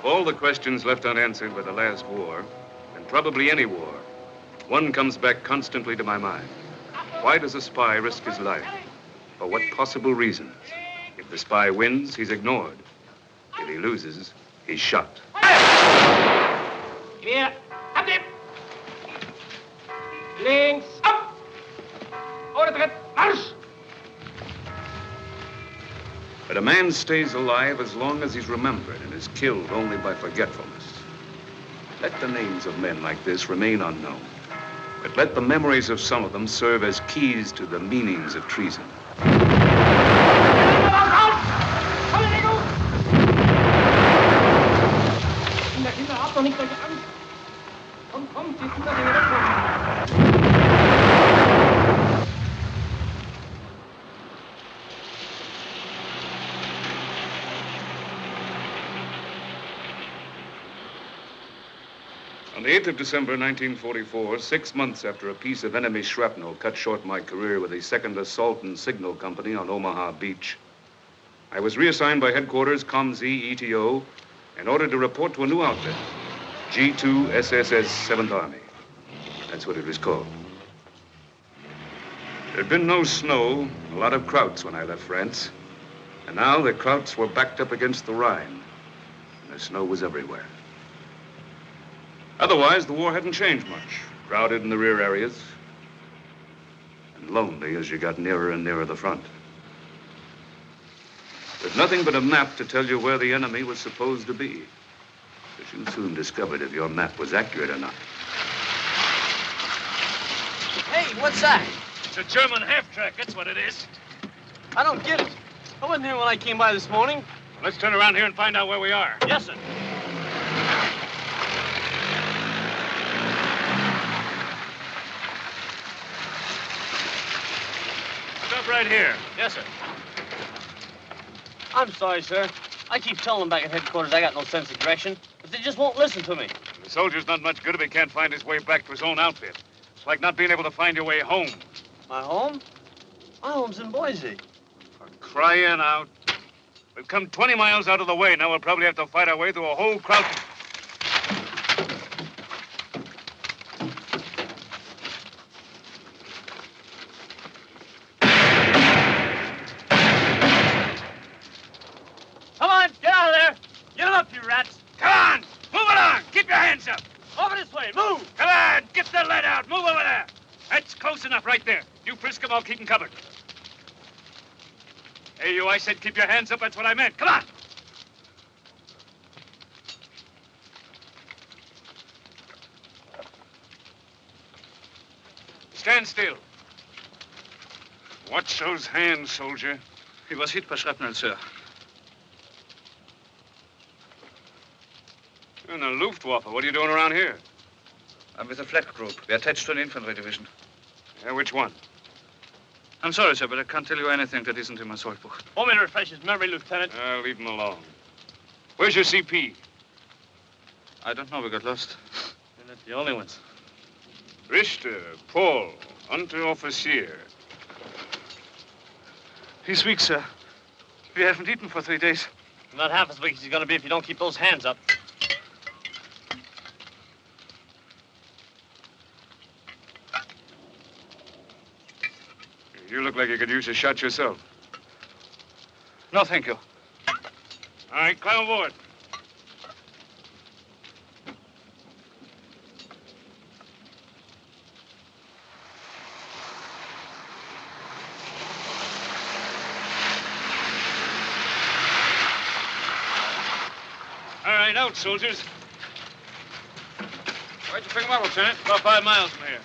all the questions left unanswered by the last war, and probably any war, one comes back constantly to my mind. Why does a spy risk his life? For what possible reason? If the spy wins, he's ignored. If he loses, he's shot. Quer, abnehmen! Links, ab! Ohne Tritt, Marsch! But a man stays alive as long as he's remembered and is killed only by forgetfulness. Let the names of men like this remain unknown, but let the memories of some of them serve as keys to the meanings of treason. On the 8th of December, 1944, 6 months after a piece of enemy shrapnel cut short my career with the 2nd Assault and Signal Company on Omaha Beach, I was reassigned by headquarters COMZ ETO in order to report to a new outfit, G2 SSS 7th Army. That's what it was called. There'd been no snow, a lot of krauts when I left France. And now the krauts were backed up against the Rhine, and the snow was everywhere. Otherwise, the war hadn't changed much. Crowded in the rear areas, and lonely as you got nearer and nearer the front. With nothing but a map to tell you where the enemy was supposed to be. But you soon discovered if your map was accurate or not. Hey, what's that? It's a German half-track, that's what it is. I don't get it. I wasn't here when I came by this morning. Let's turn around here and find out where we are. Yes, sir. Stop right here. Yes, sir. I'm sorry, sir. I keep telling them back at headquarters I got no sense of direction, but they just won't listen to me. The soldier's not much good if he can't find his way back to his own outfit. It's like not being able to find your way home. My home? My home's in Boise. For crying out. We've come 20 miles out of the way. Now we'll probably have to fight our way through a whole crowd. Come on, get out of there. Get up, you rats. Come on! Move along! Keep your hands up! Over this way, move. Come on! Get the lead out! Move over there! That's close enough right there. You frisk them, I'll keep them covered. Hey, you, I said keep your hands up. That's what I meant. Come on! Stand still. Watch those hands, soldier. He was hit by shrapnel, sir. And the Luftwaffe, what are you doing around here? I'm with a flak group. We're attached to an infantry division. Yeah, which one? I'm sorry, sir, but I can't tell you anything that isn't in my soil book. Want me to refresh his memory, Lieutenant? Leave him alone. Where's your CP? I don't know. We got lost. You're not the only ones. Richter, Paul, Unteroffizier. He's weak, sir. We haven't eaten for 3 days. Not half as weak as he's gonna be if you don't keep those hands up. You look like you could use a shot yourself. No, thank you. All right, climb aboard. All right, out, soldiers. Where'd you pick him up, Lieutenant? About 5 miles from here.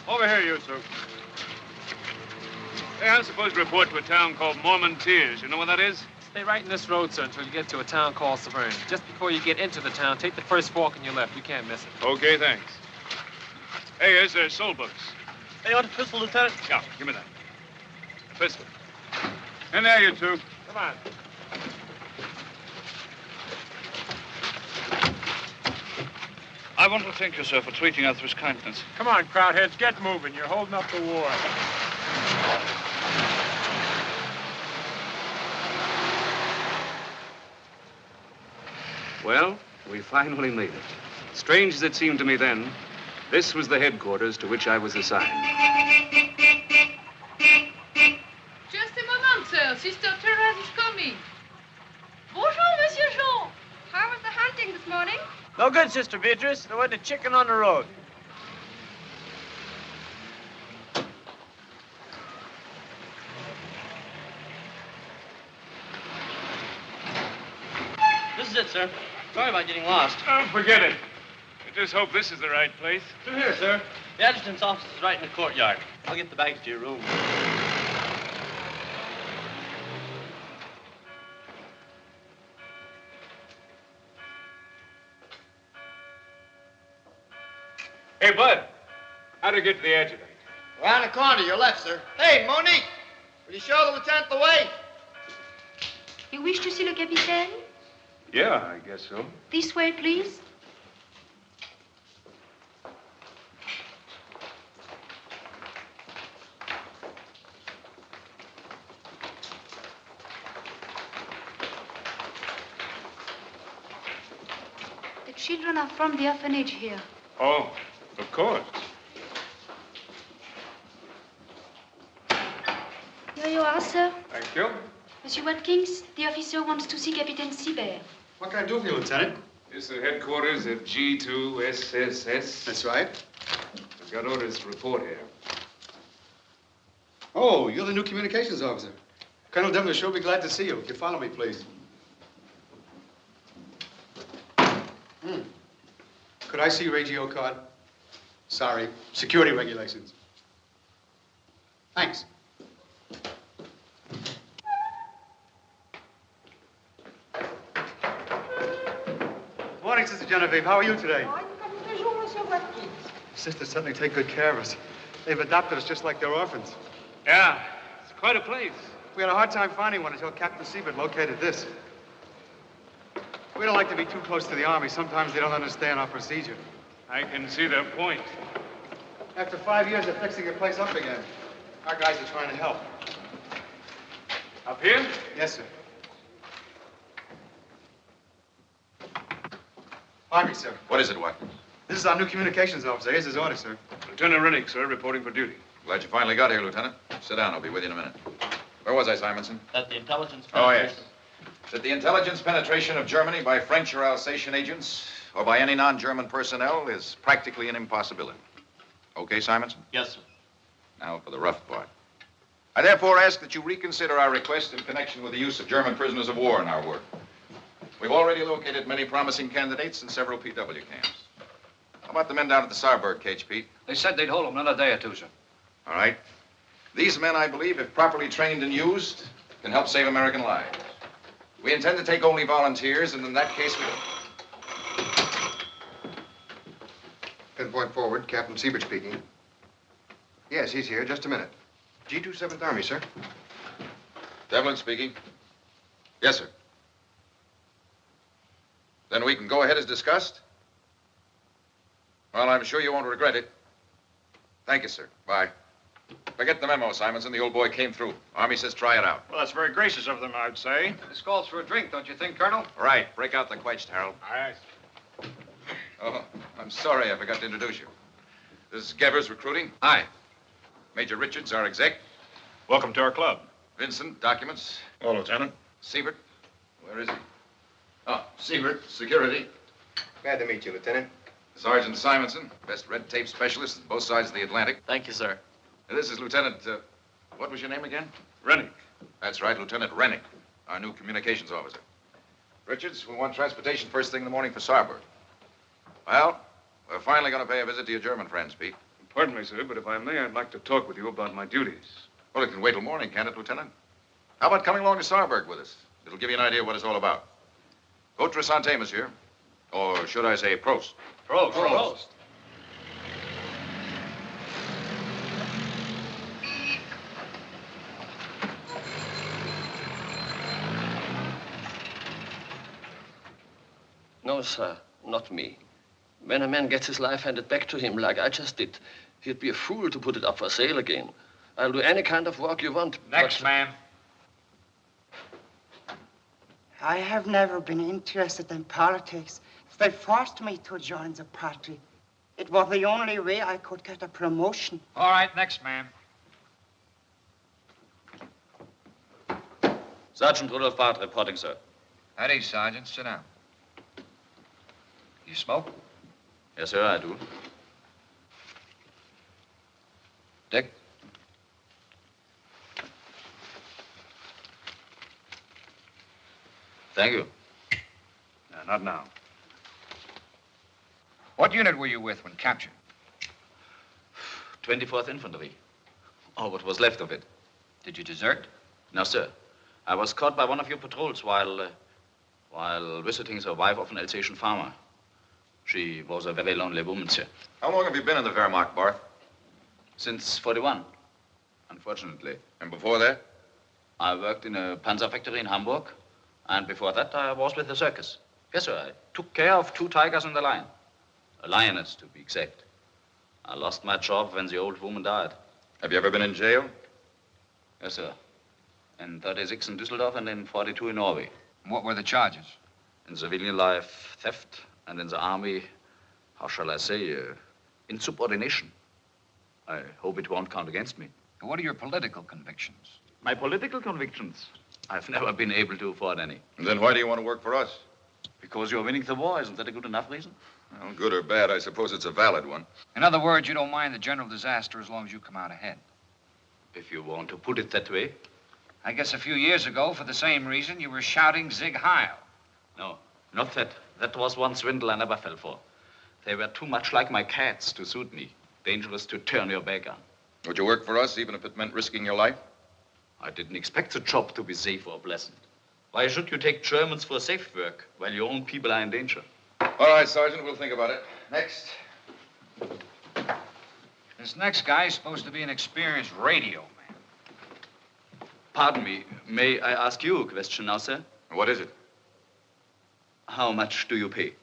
Over here, you two. Hey, I'm supposed to report to a town called Mormon Tears. You know where that is? Stay right in this road, sir, until you get to a town called Severn. Just before you get into the town, take the first fork on your left. You can't miss it. Okay, thanks. Hey, here's their soul books. Hey, you want a pistol, Lieutenant? Yeah, give me that. Pistol. In there, you two. Come on. I want to thank you, sir, for treating us with kindness. Come on, crowdheads, get moving. You're holding up the war. Well, We finally made it. Strange as it seemed to me then, this was the headquarters to which I was assigned. Just a moment, sir. Sister Therese is coming. Bonjour, Monsieur Jean. How was the hunting this morning? No good, Sister Beatrice. There wasn't a chicken on the road. This is it, sir. Sorry about getting lost. Oh, forget it. I just hope this is the right place. Through here, sir. The adjutant's office is right in the courtyard. I'll get the bags to your room. Hey, Bud. How'd I get to the adjutant? Around the corner, your left, sir. Hey, Monique, will you show the lieutenant the way? You wish to see le capitaine? Yeah, I guess so. This way, please. The children are from the orphanage here. Oh, of course. Here you are, sir. Thank you. Monsieur Watkins, the officer wants to see Captain Sibert. What can I do for you, Lieutenant? This is the headquarters of G2SSS. That's right. I've got orders to report here. Oh, you're the new communications officer. Colonel Devlin will sure be glad to see you. If you follow me, please. Could I see your AGO card? Sorry, security regulations. Thanks. Morning, Sister Genevieve. How are you today? Sisters certainly take good care of us. They've adopted us just like they're orphans. Yeah, it's quite a place. We had a hard time finding one until Captain Siebert located this. We don't like to be too close to the Army. Sometimes they don't understand our procedure. I can see their point. After 5 years of fixing the place up again, our guys are trying to help. Up here? Yes, sir. Army, sir. What is it, what? This is our new communications officer. Here's his order, sir. Lieutenant Rennick, sir, reporting for duty. Glad you finally got here, Lieutenant. Sit down. I'll be with you in a minute. Where was I, Simonson? At the intelligence Oh, penetration. yes. That the intelligence penetration of Germany by French or Alsatian agents or by any non-German personnel is practically an impossibility. Okay, Simonson? Yes, sir. Now for the rough part. I therefore ask that you reconsider our request in connection with the use of German prisoners of war in our work. We've already located many promising candidates in several PW camps. How about the men down at the Saarburg cage, Pete? They said they'd hold them another day or two, sir. All right. These men, I believe, if properly trained and used, can help save American lives. We intend to take only volunteers, and in that case, Pinpoint forward, Captain Siebert speaking. Yes, he's here. Just a minute. G2 7th Army, sir. Devlin speaking. Yes, sir. Then we can go ahead as discussed? Well, I'm sure you won't regret it. Thank you, sir. Bye. Forget the memo, Simonson. The old boy came through. Army says try it out. Well, that's very gracious of them, I'd say. This calls for a drink, don't you think, Colonel? Right. Break out the quetched, Harold. All right. Oh, I'm sorry I forgot to introduce you. This is Gevers Recruiting. Aye. Major Richards, our exec. Welcome to our club. Vincent, documents. Oh, Lieutenant. Siebert. Where is he? Oh, Siebert, security. Glad to meet you, Lieutenant. Sergeant Simonson, best red tape specialist on both sides of the Atlantic. Thank you, sir. And this is Lieutenant, what was your name again? Rennick. That's right, Lieutenant Rennick, our new communications officer. Richards, we want transportation first thing in the morning for Saarburg. Well, we're finally going to pay a visit to your German friends, Pete. Pardon me, sir, but if I may, I'd like to talk with you about my duties. Well, it can wait till morning, can't it, Lieutenant? How about coming along to Saarburg with us? It'll give you an idea what it's all about. Votre santé, monsieur. Or should I say Prost? Prost. Prost. No, sir, not me. When a man gets his life handed back to him like I just did, he'd be a fool to put it up for sale again. I'll do any kind of work you want. Next, man. I have never been interested in politics. They forced me to join the party. It was the only way I could get a promotion. All right, next man. Sergeant Rudolph Bart reporting, sir. Howdy, Sergeant. Sit down. You smoke? Yes, sir, I do. Dick? Thank you. Not now. What unit were you with when captured? 24th Infantry. Or what was left of it. Did you desert? No, sir. I was caught by one of your patrols while visiting the wife of an Alsatian farmer. She was a very lonely woman, sir. How long have you been in the Wehrmacht, Barth? Since 41, unfortunately. And before that? I worked in a panzer factory in Hamburg, and before that I was with the circus. Yes, sir, I took care of 2 tigers and a lion. A lioness, to be exact. I lost my job when the old woman died. Have you ever been in jail? Yes, sir. In 36 in Düsseldorf and in 42 in Norway. What were the charges? In civilian life, theft, and in the army, how shall I say, insubordination. I hope it won't count against me. What are your political convictions? My political convictions? I've never been able to afford any. And then why do you want to work for us? Because you're winning the war. Isn't that a good enough reason? Well, good or bad, I suppose it's a valid one. In other words, you don't mind the general disaster as long as you come out ahead. If you want to put it that way. I guess a few years ago, for the same reason, you were shouting Zig Heil. No, not that. That was one swindle I never fell for. They were too much like my cats to suit me. Dangerous to turn your back on. Would you work for us, even if it meant risking your life? I didn't expect the job to be safe or pleasant. Why should you take Germans for safe work while your own people are in danger? All right, Sergeant, we'll think about it. Next. This next guy is supposed to be an experienced radio man. Pardon me, may I ask you a question now, sir? What is it? How much do you pay?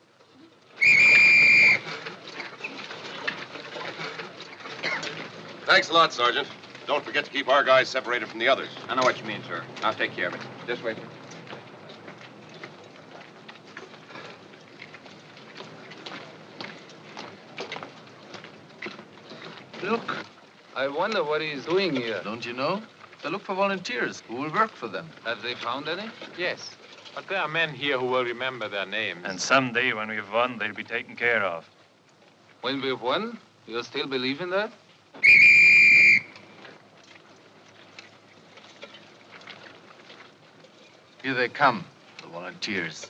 Thanks a lot, Sergeant. Don't forget to keep our guys separated from the others. I know what you mean, sir. I'll take care of it. This way, sir. Look, I wonder what he's doing here. Don't you know? They look for volunteers who will work for them. Have they found any? Yes, but there are men here who will remember their names. And someday when we've won, they'll be taken care of. When we've won, you'll still believe in that? Here they come, the volunteers.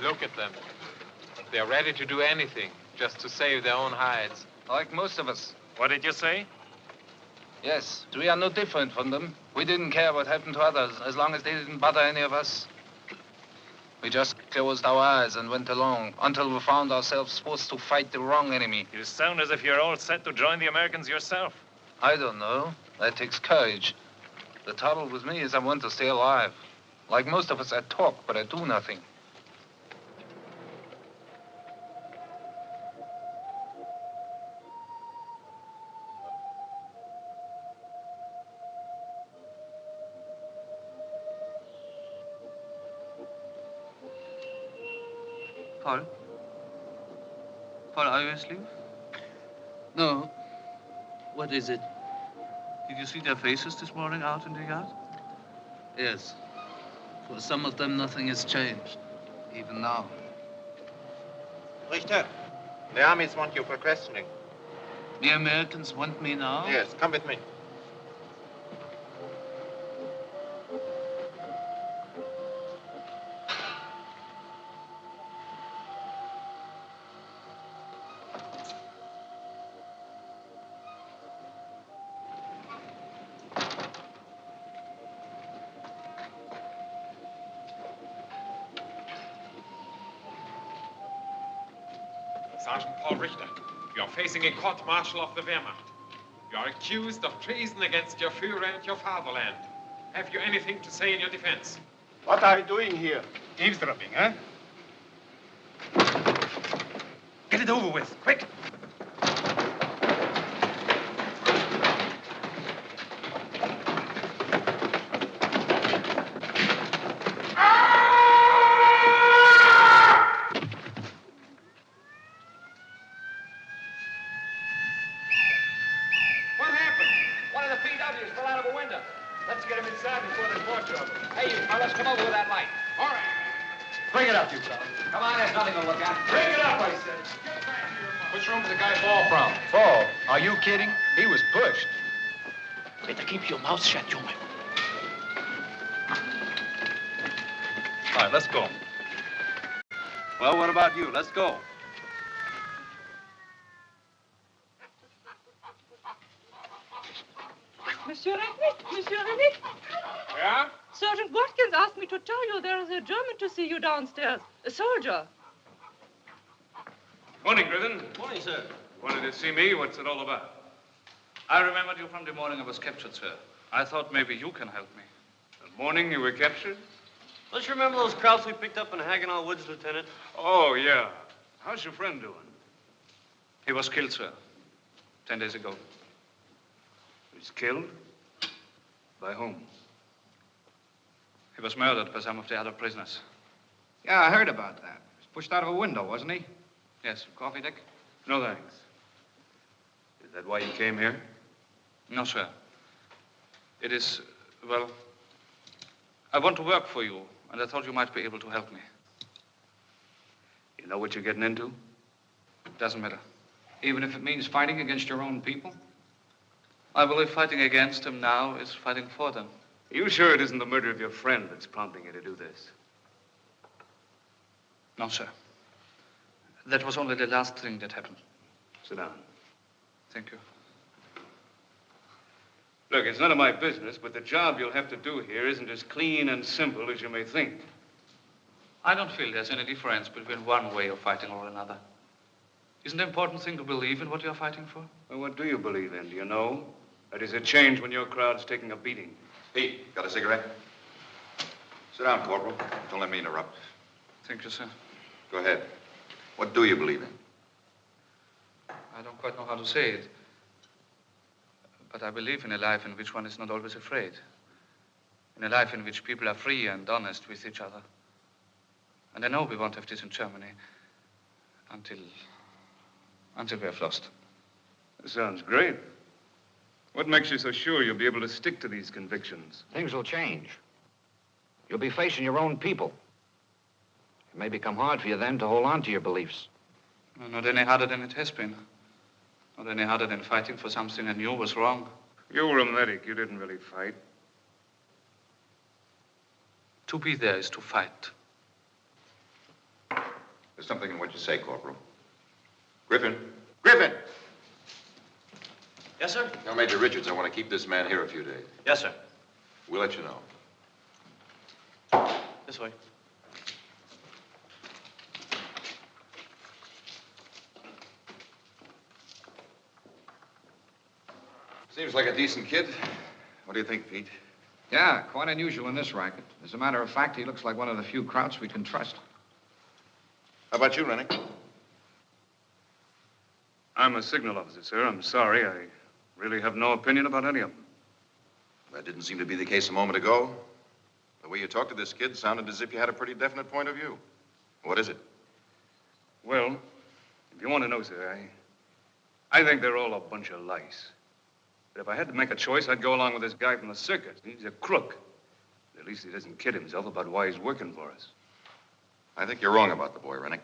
Look at them. They're ready to do anything just to save their own hides. Like most of us. What did you say? Yes, we are no different from them. We didn't care what happened to others, as long as they didn't bother any of us. We just closed our eyes and went along until we found ourselves forced to fight the wrong enemy. You sound as if you're all set to join the Americans yourself. I don't know. That takes courage. The trouble with me is I want to stay alive. Like most of us, I talk, but I do nothing. Paul? Paul, are you asleep? No. What is it? Did you see their faces this morning out in the yard? Yes. For some of them, nothing has changed, even now. Richter, the armies want you for questioning. The Americans want me now? Yes, come with me. Sergeant Paul Richter, you are facing a court-martial of the Wehrmacht. You are accused of treason against your Führer and your fatherland. Have you anything to say in your defense? What are you doing here? Eavesdropping, huh? Get it over with, quick! He's fell out of a window. Let's get him inside before there's more trouble. Hey, you fellas, come over with that light. All right. Bring it up, you fellas. Come on, there's nothing to look at. Bring it up, I said. Which room did the guy fall from? Fall? Are you kidding? He was pushed. Better keep your mouth shut, you man. All right, let's go. Well, what about you? Let's go. Monsieur Rennick, Monsieur Rennick. Yeah? Sergeant Watkins asked me to tell you there is a German to see you downstairs. A soldier. Morning, Griffin. Morning, sir. Wanted to see me? What's it all about? I remembered you from the morning I was captured, sir. I thought maybe you can help me. The morning you were captured? Don't you remember those Krauts we picked up in Hagenau Woods, Lieutenant? Oh, yeah. How's your friend doing? He was killed, sir. 10 days ago. He was killed? By whom? He was murdered by some of the other prisoners. Yeah, I heard about that. He was pushed out of a window, wasn't he? Yes. Coffee, Dick? No, thanks. Is that why you came here? No, sir. It is, well, I want to work for you, and I thought you might be able to help me. You know what you're getting into? Doesn't matter. Even if it means fighting against your own people? I believe fighting against them now is fighting for them. Are you sure it isn't the murder of your friend that's prompting you to do this? No, sir. That was only the last thing that happened. Sit down. Thank you. Look, it's none of my business, but the job you'll have to do here isn't as clean and simple as you may think. I don't feel there's any difference between one way of fighting or another. Isn't the important thing to believe in what you're fighting for? Well, what do you believe in? Do you know? That is a change when your crowd's taking a beating. Pete, got a cigarette? Sit down, Corporal. Don't let me interrupt. Thank you, sir. Go ahead. What do you believe in? I don't quite know how to say it. But I believe in a life in which one is not always afraid. In a life in which people are free and honest with each other. And I know we won't have this in Germany until we have lost. That sounds great. What makes you so sure you'll be able to stick to these convictions? Things will change. You'll be facing your own people. It may become hard for you then to hold on to your beliefs. No, not any harder than it has been. Not any harder than fighting for something I knew was wrong. You were a medic. You didn't really fight. To be there is to fight. There's something in what you say, Corporal. Griffin. Griffin! Yes, sir? Now, Major Richards, I want to keep this man here a few days. Yes, sir. We'll let you know. This way. Seems like a decent kid. What do you think, Pete? Yeah, quite unusual in this racket. As a matter of fact, he looks like one of the few Krauts we can trust. How about you, Rennick? I'm a signal officer, sir. I'm sorry. I really have no opinion about any of them. That didn't seem to be the case a moment ago. The way you talked to this kid sounded as if you had a pretty definite point of view. What is it? Well, if you want to know, sir, I think they're all a bunch of lice. But if I had to make a choice, I'd go along with this guy from the circus. He's a crook. At least he doesn't kid himself about why he's working for us. I think you're wrong about the boy, Rennick.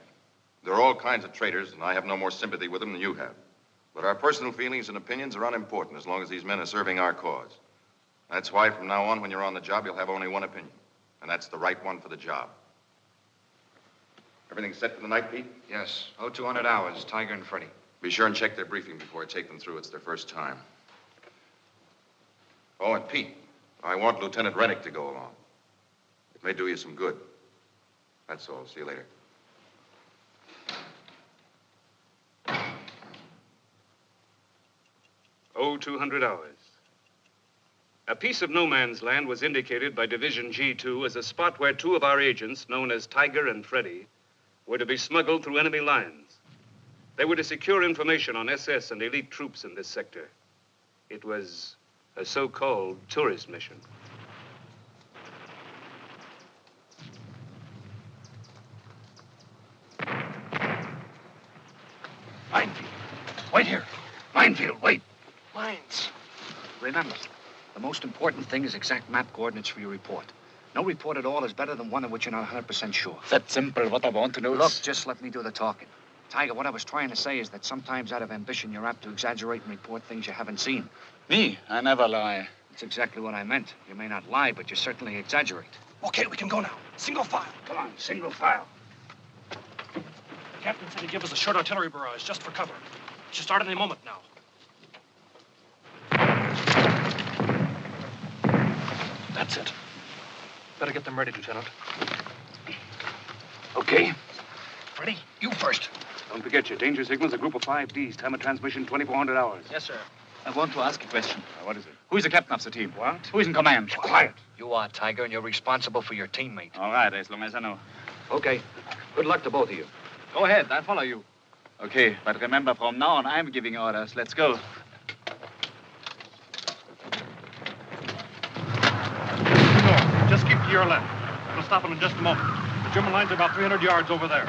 There are all kinds of traitors, and I have no more sympathy with them than you have. But our personal feelings and opinions are unimportant as long as these men are serving our cause. That's why from now on, when you're on the job, you'll have only one opinion. And that's the right one for the job. Everything set for the night, Pete? Yes. 0200 hours, Tiger and Freddy. Be sure and check their briefing before I take them through. It's their first time. Oh, and Pete, I want Lieutenant Rennick to go along. It may do you some good. That's all. See you later. Oh, 200 hours. A piece of no man's land was indicated by Division G2 as a spot where two of our agents, known as Tiger and Freddy, were to be smuggled through enemy lines. They were to secure information on SS and elite troops in this sector. It was a so-called tourist mission. Minefield. Wait here. Minefield, wait. Mines. Remember, The most important thing is exact map coordinates for your report. No report at all is better than one of which you're not 100% sure. That's simple. What I want to know Look, is... just let me do the talking. Tiger, what I was trying to say is that sometimes out of ambition, you're apt to exaggerate and report things you haven't seen. Me? I never lie. That's exactly what I meant. You may not lie, but you certainly exaggerate. Okay, we can go now. Single file. Come on, single file. The captain said he'd give us a short artillery barrage just for cover. It should start any moment now. That's it. Better get them ready, Lieutenant. Okay. Freddie, you first. Don't forget your danger signal's a group of 5Ds. Time of transmission, 2,400 hours. Yes, sir. I want to ask a question. What is it? Who is the captain of the team? What? Who is in command? Quiet. You are, Tiger, and you're responsible for your teammate. All right, as long as I know. Okay. Good luck to both of you. Go ahead, I'll follow you. Okay, but remember, from now on, I'm giving orders. Let's go. Just keep to your left. We'll stop him in just a moment. The German lines are about 300 yards over there.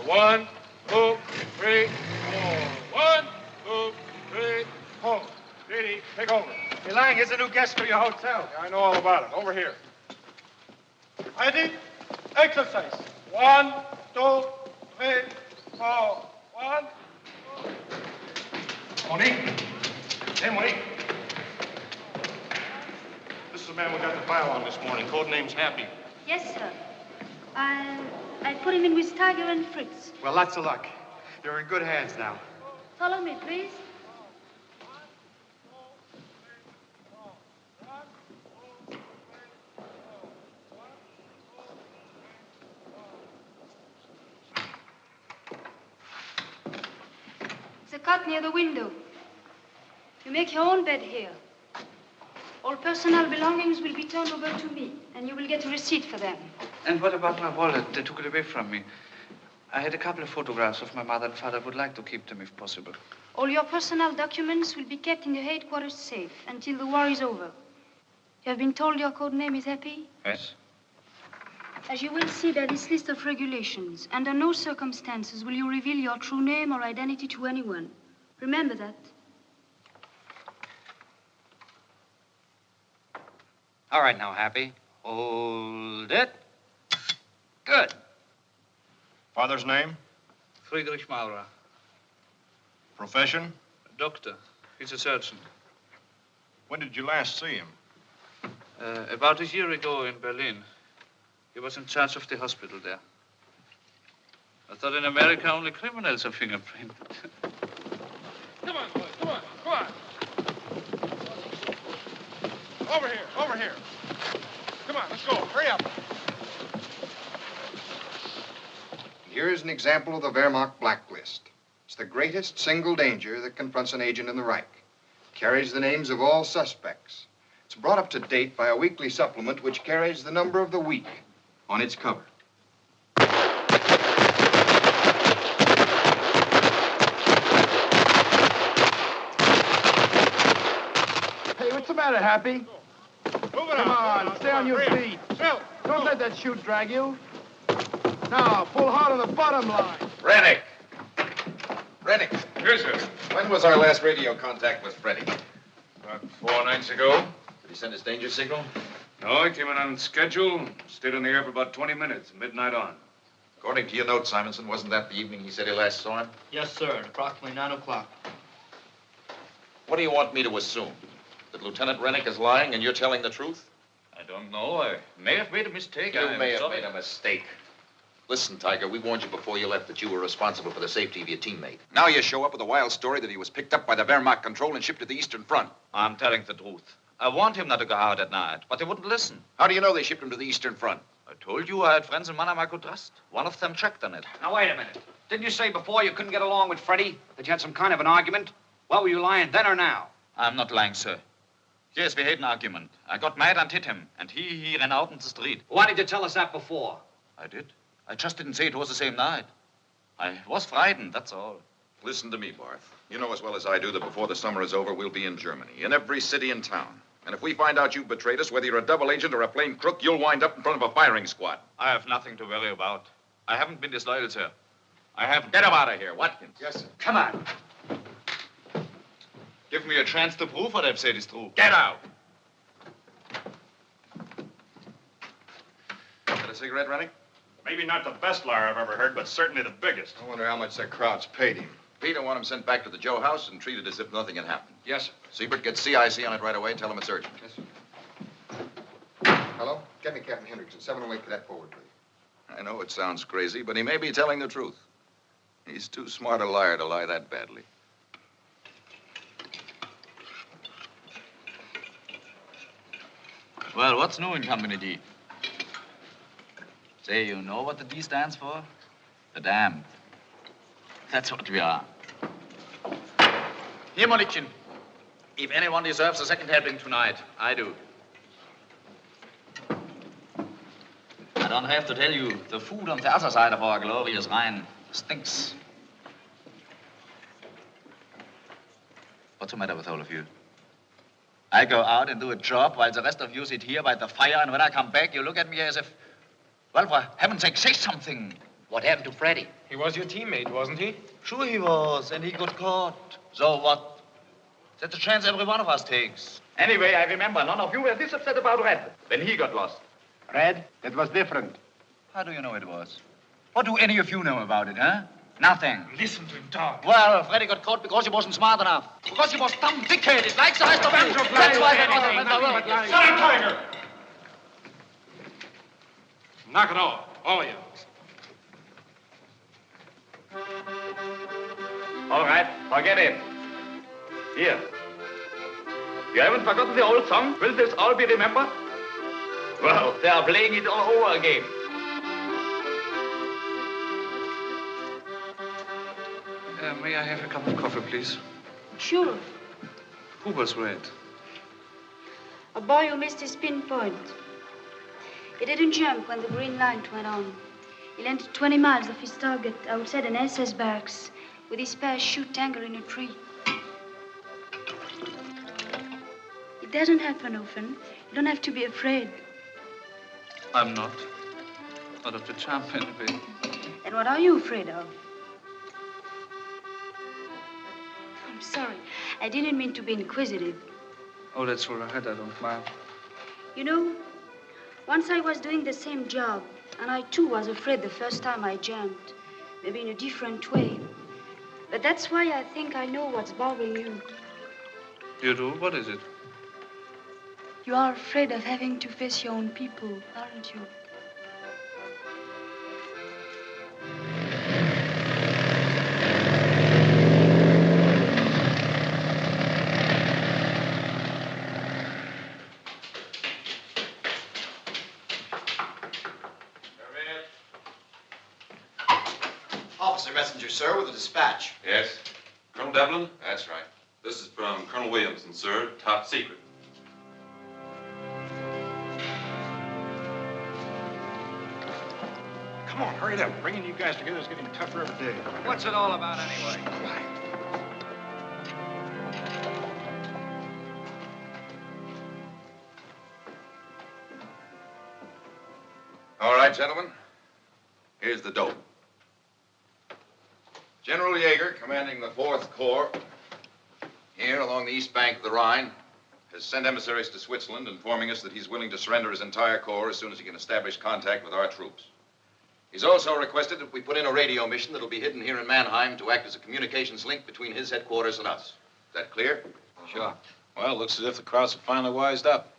One, two, three, four. 1, 2, 3, 4. Didi, take over. Hey, Lang, here's a new guest for your hotel. Yeah, I know all about it. Over here. Ready? Exercise. 1, 2, 3, 4. 1, 2. Monique. Hey, Monique. This is the man we got the file on this morning. Code name's Happy. Yes, sir. I put him in with Tiger and Fritz. Well, lots of luck. You're in good hands now. Follow me, please. There's a cot near the window. You make your own bed here. All personal belongings will be turned over to me, and you will get a receipt for them. And what about my wallet? They took it away from me. I had a couple of photographs of my mother and father. Would like to keep them if possible. All your personal documents will be kept in the headquarters safe until the war is over. You have been told your code name is Happy? Yes. As you will see by this list of regulations, under no circumstances will you reveal your true name or identity to anyone. Remember that. All right now, Happy. Hold it. Good. Father's name? Friedrich Maurer. Profession? Doctor. He's a surgeon. When did you last see him? About a year ago in Berlin. He was in charge of the hospital there. I thought in America only criminals are fingerprinted. Come on, boys. Come on. Come on. Over here. Over here. Come on. Let's go. Hurry up. Here is an example of the Wehrmacht blacklist. It's the greatest single danger that confronts an agent in the Reich. It carries the names of all suspects. It's brought up to date by a weekly supplement which carries the number of the week on its cover. Hey, what's the matter, Happy? Come on, stay on your feet. Don't let that chute drag you. Now, pull hard on the bottom line. Rennick! Rennick! Yes, sir. When was our last radio contact with Freddie? About 4 nights ago. Did he send his danger signal? No, he came in on schedule. Stayed in the air for about 20 minutes, midnight on. According to your note, Simonson, wasn't that the evening he said he last saw him? Yes, sir. At approximately 9 o'clock. What do you want me to assume? That Lieutenant Rennick is lying and you're telling the truth? I don't know. I may have made a mistake. You I'm may have sorry. made a mistake. Listen, Tiger, we warned you before you left that you were responsible for the safety of your teammate. Now you show up with a wild story that he was picked up by the Wehrmacht control and shipped to the Eastern Front. I'm telling the truth. I warned him not to go out at night, but he wouldn't listen. How do you know they shipped him to the Eastern Front? I told you I had friends in Mannheim I could trust. One of them checked on it. Now, wait a minute. Didn't you say before you couldn't get along with Freddie? That you had some kind of an argument? Well, were you lying then or now? I'm not lying, sir. Yes, we had an argument. I got mad and hit him, and he ran out in the street. Why did you tell us that before? I did. I just didn't say it was the same night. I was frightened, that's all. Listen to me, Barth. You know as well as I do that before the summer is over, we'll be in Germany, in every city and town. And if we find out you betrayed us, whether you're a double agent or a plain crook, you'll wind up in front of a firing squad. I have nothing to worry about. I haven't been disloyal, sir. I haven't. Get him out of here, Watkins. Yes, sir. Come on. Give me a chance to prove what I've said is true. Get out. Got a cigarette, Rennie? Maybe not the best liar I've ever heard, but certainly the biggest. I wonder how much that crowd's paid him. Peter, want him sent back to the Joe house and treated as if nothing had happened. Yes, sir. Siebert, get CIC on it right away and tell him it's urgent. Yes, sir. Hello? Get me Captain Hendrickson, 708 Cadet forward, please. I know it sounds crazy, but he may be telling the truth. He's too smart a liar to lie that badly. Well, what's new in Company D? Say, you know what the D stands for? The damned. That's what we are. Here, Monikin. If anyone deserves a second helping tonight, I do. I don't have to tell you, the food on the other side of our glorious Rhine stinks. What's the matter with all of you? I go out and do a job while the rest of you sit here by the fire, and when I come back, you look at me as if, well, for heaven's sake, say something. What happened to Freddie? He was your teammate, wasn't he? Sure he was, and he got caught. So what? That's a chance every one of us takes. Anyway, I remember none of you were this upset about Red when he got lost. Red, it was different. How do you know it was? What do any of you know about it, huh? Nothing. Listen to him talk. Well, Freddie got caught because he wasn't smart enough. Because he was dumb, dick-headed, like the rest of you. That's why they wasn't. Shut up, Tiger! Knock it off, all of you. All right, forget it. Here. You haven't forgotten the old song? Will this all be remembered? Well, they are playing it all over again. May I have a cup of coffee, please? Sure. Who was Red? A boy who missed his pinpoint. He didn't jump when the green light went on. He landed 20 miles off his target outside an SS barracks with his parachute tangled in a tree. It doesn't happen often. You don't have to be afraid. I'm not. Not of the champ, anyway. Then what are you afraid of? I'm sorry. I didn't mean to be inquisitive. Oh, that's all right. I don't mind. You know, once I was doing the same job, and I, too, was afraid the first time I jumped. Maybe in a different way. But that's why I think I know what's bothering you. You do? What is it? You are afraid of having to face your own people, aren't you? Officer messenger, sir, with a dispatch. Yes? Colonel Devlin? That's right. This is from Colonel Williamson, sir. Top secret. Come on, hurry it up. Bringing you guys together is getting tougher every day. What's it all about, anyway? All right, gentlemen. Here's the dope. General Yeager, commanding the 4th Corps, here along the east bank of the Rhine, has sent emissaries to Switzerland informing us that he's willing to surrender his entire corps as soon as he can establish contact with our troops. He's also requested that we put in a radio mission that'll be hidden here in Mannheim to act as a communications link between his headquarters and us. Is that clear? Sure. Well, looks as if the crowds have finally wised up.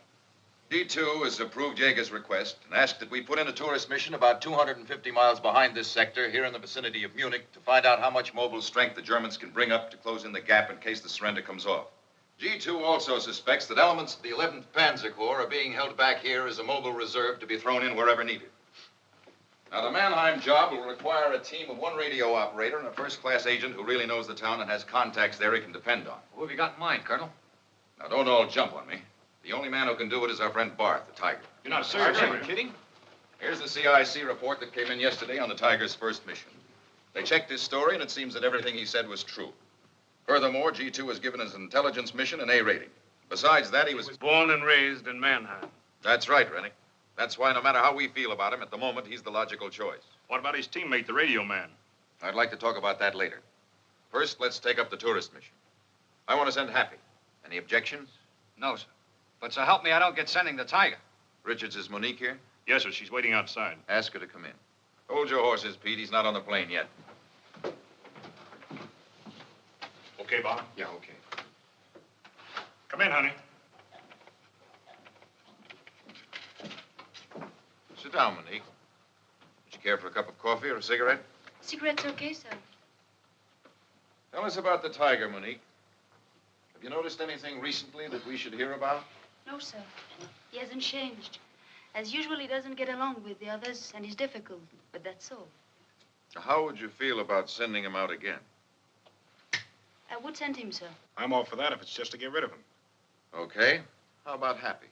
D2 has approved Yeager's request and asked that we put in a tourist mission about 250 miles behind this sector here in the vicinity of Munich to find out how much mobile strength the Germans can bring up to close in the gap in case the surrender comes off. G2 also suspects that elements of the 11th Panzer Corps are being held back here as a mobile reserve to be thrown in wherever needed. Now, the Mannheim job will require a team of 1 radio operator and a first-class agent who really knows the town and has contacts there he can depend on. Who have you got in mind, Colonel? Now, don't all jump on me. The only man who can do it is our friend Barth, the Tiger. You're not serious, are you kidding? Here's the CIC report that came in yesterday on the Tiger's first mission. They checked his story, and it seems that everything he said was true. Furthermore, G2 has given his intelligence mission an A rating. Besides that, he was born and raised in Mannheim. That's right, Rennick. That's why no matter how we feel about him, at the moment, he's the logical choice. What about his teammate, the radio man? I'd like to talk about that later. First, let's take up the tourist mission. I want to send Happy. Any objections? No, sir. But so help me, I don't get sending the Tiger. Richards, is Monique here? Yes, sir. She's waiting outside. Ask her to come in. Hold your horses, Pete. He's not on the plane yet. Okay, Bob? Yeah, okay. Come in, honey. Sit down, Monique. Would you care for a cup of coffee or a cigarette? Cigarette's okay, sir. Tell us about the Tiger, Monique. Have you noticed anything recently that we should hear about? No, sir. He hasn't changed. As usual, he doesn't get along with the others, and he's difficult. But that's all. How would you feel about sending him out again? I would send him, sir. I'm all for that if it's just to get rid of him. Okay. How about Happy?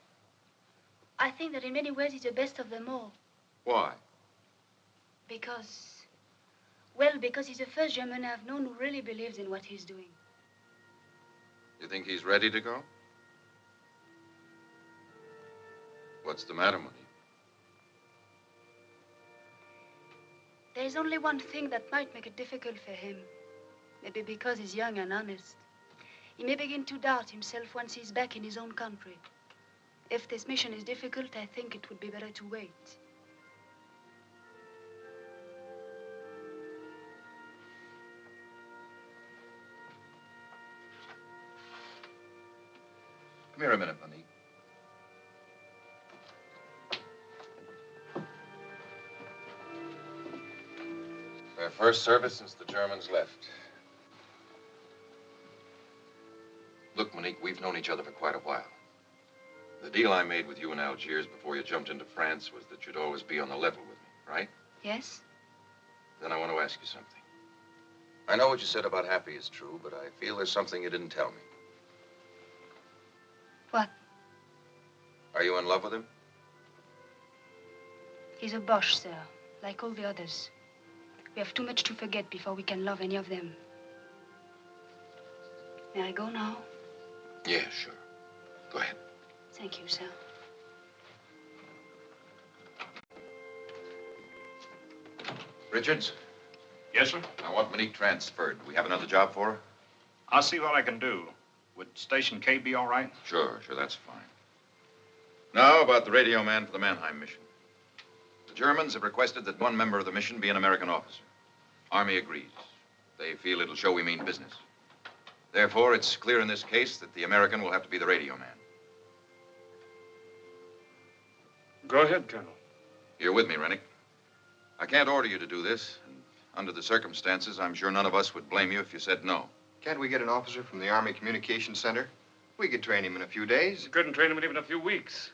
I think that in many ways he's the best of them all. Why? Because he's the first German I've known who really believes in what he's doing. You think he's ready to go? What's the matter, Monique? There's only one thing that might make it difficult for him. Maybe because he's young and honest. He may begin to doubt himself once he's back in his own country. If this mission is difficult, I think it would be better to wait. Come here a minute, Monique. Their first service since the Germans left. Look, Monique, we've known each other for quite a while. The deal I made with you in Algiers before you jumped into France was that you'd always be on the level with me, right? Yes? Then I want to ask you something. I know what you said about Happy is true, but I feel there's something you didn't tell me. What? Are you in love with him? He's a Boche, sir, like all the others. We have too much to forget before we can love any of them. May I go now? Yeah, sure. Go ahead. Thank you, sir. Richards? Yes, sir? I want Monique transferred. Do we have another job for her? I'll see what I can do. Would Station K be all right? Sure, that's fine. Now about the radio man for the Mannheim mission. The Germans have requested that one member of the mission be an American officer. Army agrees. They feel it'll show we mean business. Therefore, it's clear in this case that the American will have to be the radio man. Go ahead, Colonel. You're with me, Rennick. I can't order you to do this, and under the circumstances, I'm sure none of us would blame you if you said no. Can't we get an officer from the Army Communications Center? We could train him in a few days. You couldn't train him in even a few weeks.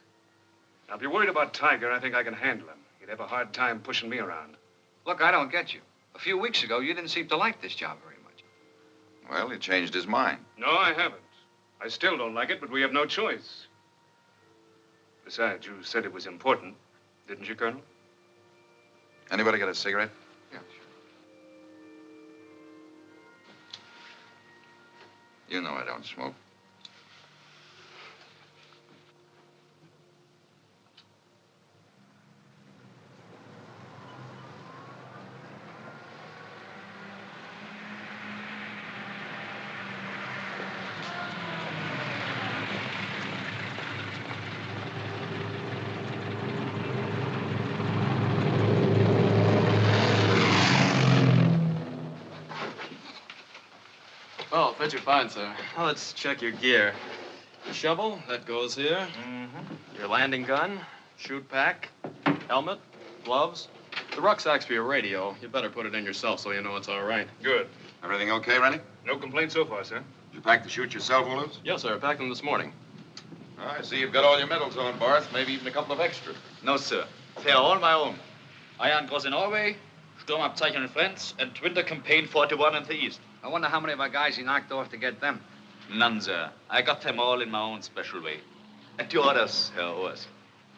Now, if you're worried about Tiger, I think I can handle him. He'd have a hard time pushing me around. Look, I don't get you. A few weeks ago, you didn't seem to like this job very much. Well, he changed his mind. No, I haven't. I still don't like it, but we have no choice. Besides, you said it was important, didn't you, Colonel? Anybody got a cigarette? Yeah, You know I don't smoke. Well, fit you fine, sir. Now let's check your gear. Your shovel, that goes here. Mm-hmm. Your landing gun, chute pack, helmet, gloves. The rucksack's for your radio. You better put it in yourself so you know it's all right. Good. Everything okay, Rennie? No complaints so far, sir. Did you pack the chute yourself, Williams? Yes, sir. I packed them this morning. I see you've got all your medals on, Barth. Maybe even a couple of extra. No, sir. They are all my own. Iron Cross in Norway, Sturmabzeichen in France, and Winter Campaign 41 in the East. I wonder how many of our guys he knocked off to get them. None, sir. I got them all in my own special way. At your orders, Herr Oskar.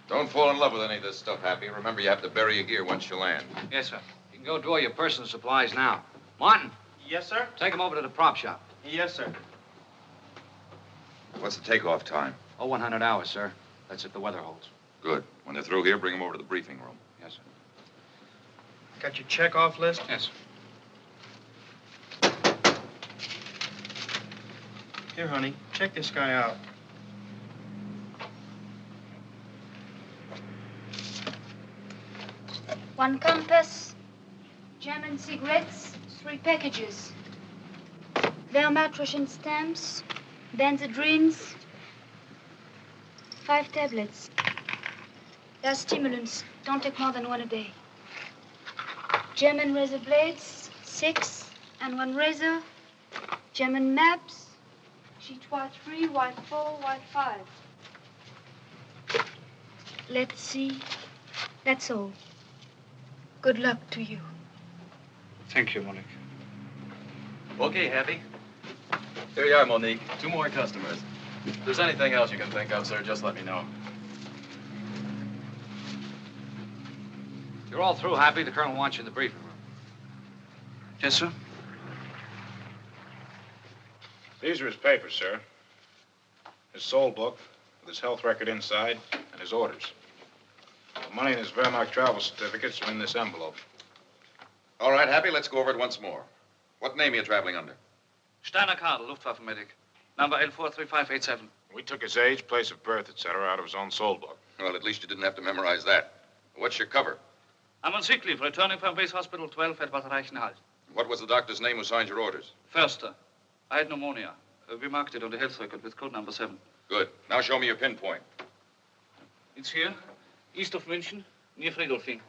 Don't fall in love with any of this stuff, Happy. Remember, you have to bury your gear once you land. Yes, sir. You can go draw your personal supplies now. Martin. Yes, sir? Take them over to the prop shop. Yes, sir. What's the takeoff time? Oh, 100 hours, sir. That's if the weather holds. Good. When they're through here, bring them over to the briefing room. Yes, sir. Got your check-off list? Yes, sir. Here, honey, check this guy out. One compass, German cigarettes, 3 packages. Wehrmacht Russian stamps, Benzodrines, 5 tablets. They are stimulants. Don't take more than 1 a day. German razor blades, 6, and 1 razor. German maps, sheet white 3, white 4, white 5. Let's see. That's all. Good luck to you. Thank you, Monique. Okay, Happy. Here you are, Monique. 2 more customers. If there's anything else you can think of, sir, just let me know. You're all through, Happy. The colonel wants you in the briefing room. Yes, sir. These are his papers, sir. His soul book, with his health record inside, and his orders. The money and his Wehrmacht travel certificates are in this envelope. All right, Happy, let's go over it once more. What name are you traveling under? Steiner Karl, Luftwaffenmedic. Number L43587. We took his age, place of birth, etc., out of his own soul book. Well, at least you didn't have to memorize that. What's your cover? I'm on sick leave, returning from base hospital 12 at Bad Reichenhall. What was the doctor's name who signed your orders? Förster. I had pneumonia. We marked it on the health record with code number 7. Good. Now show me your pinpoint. It's here, east of München, near Friedolfing.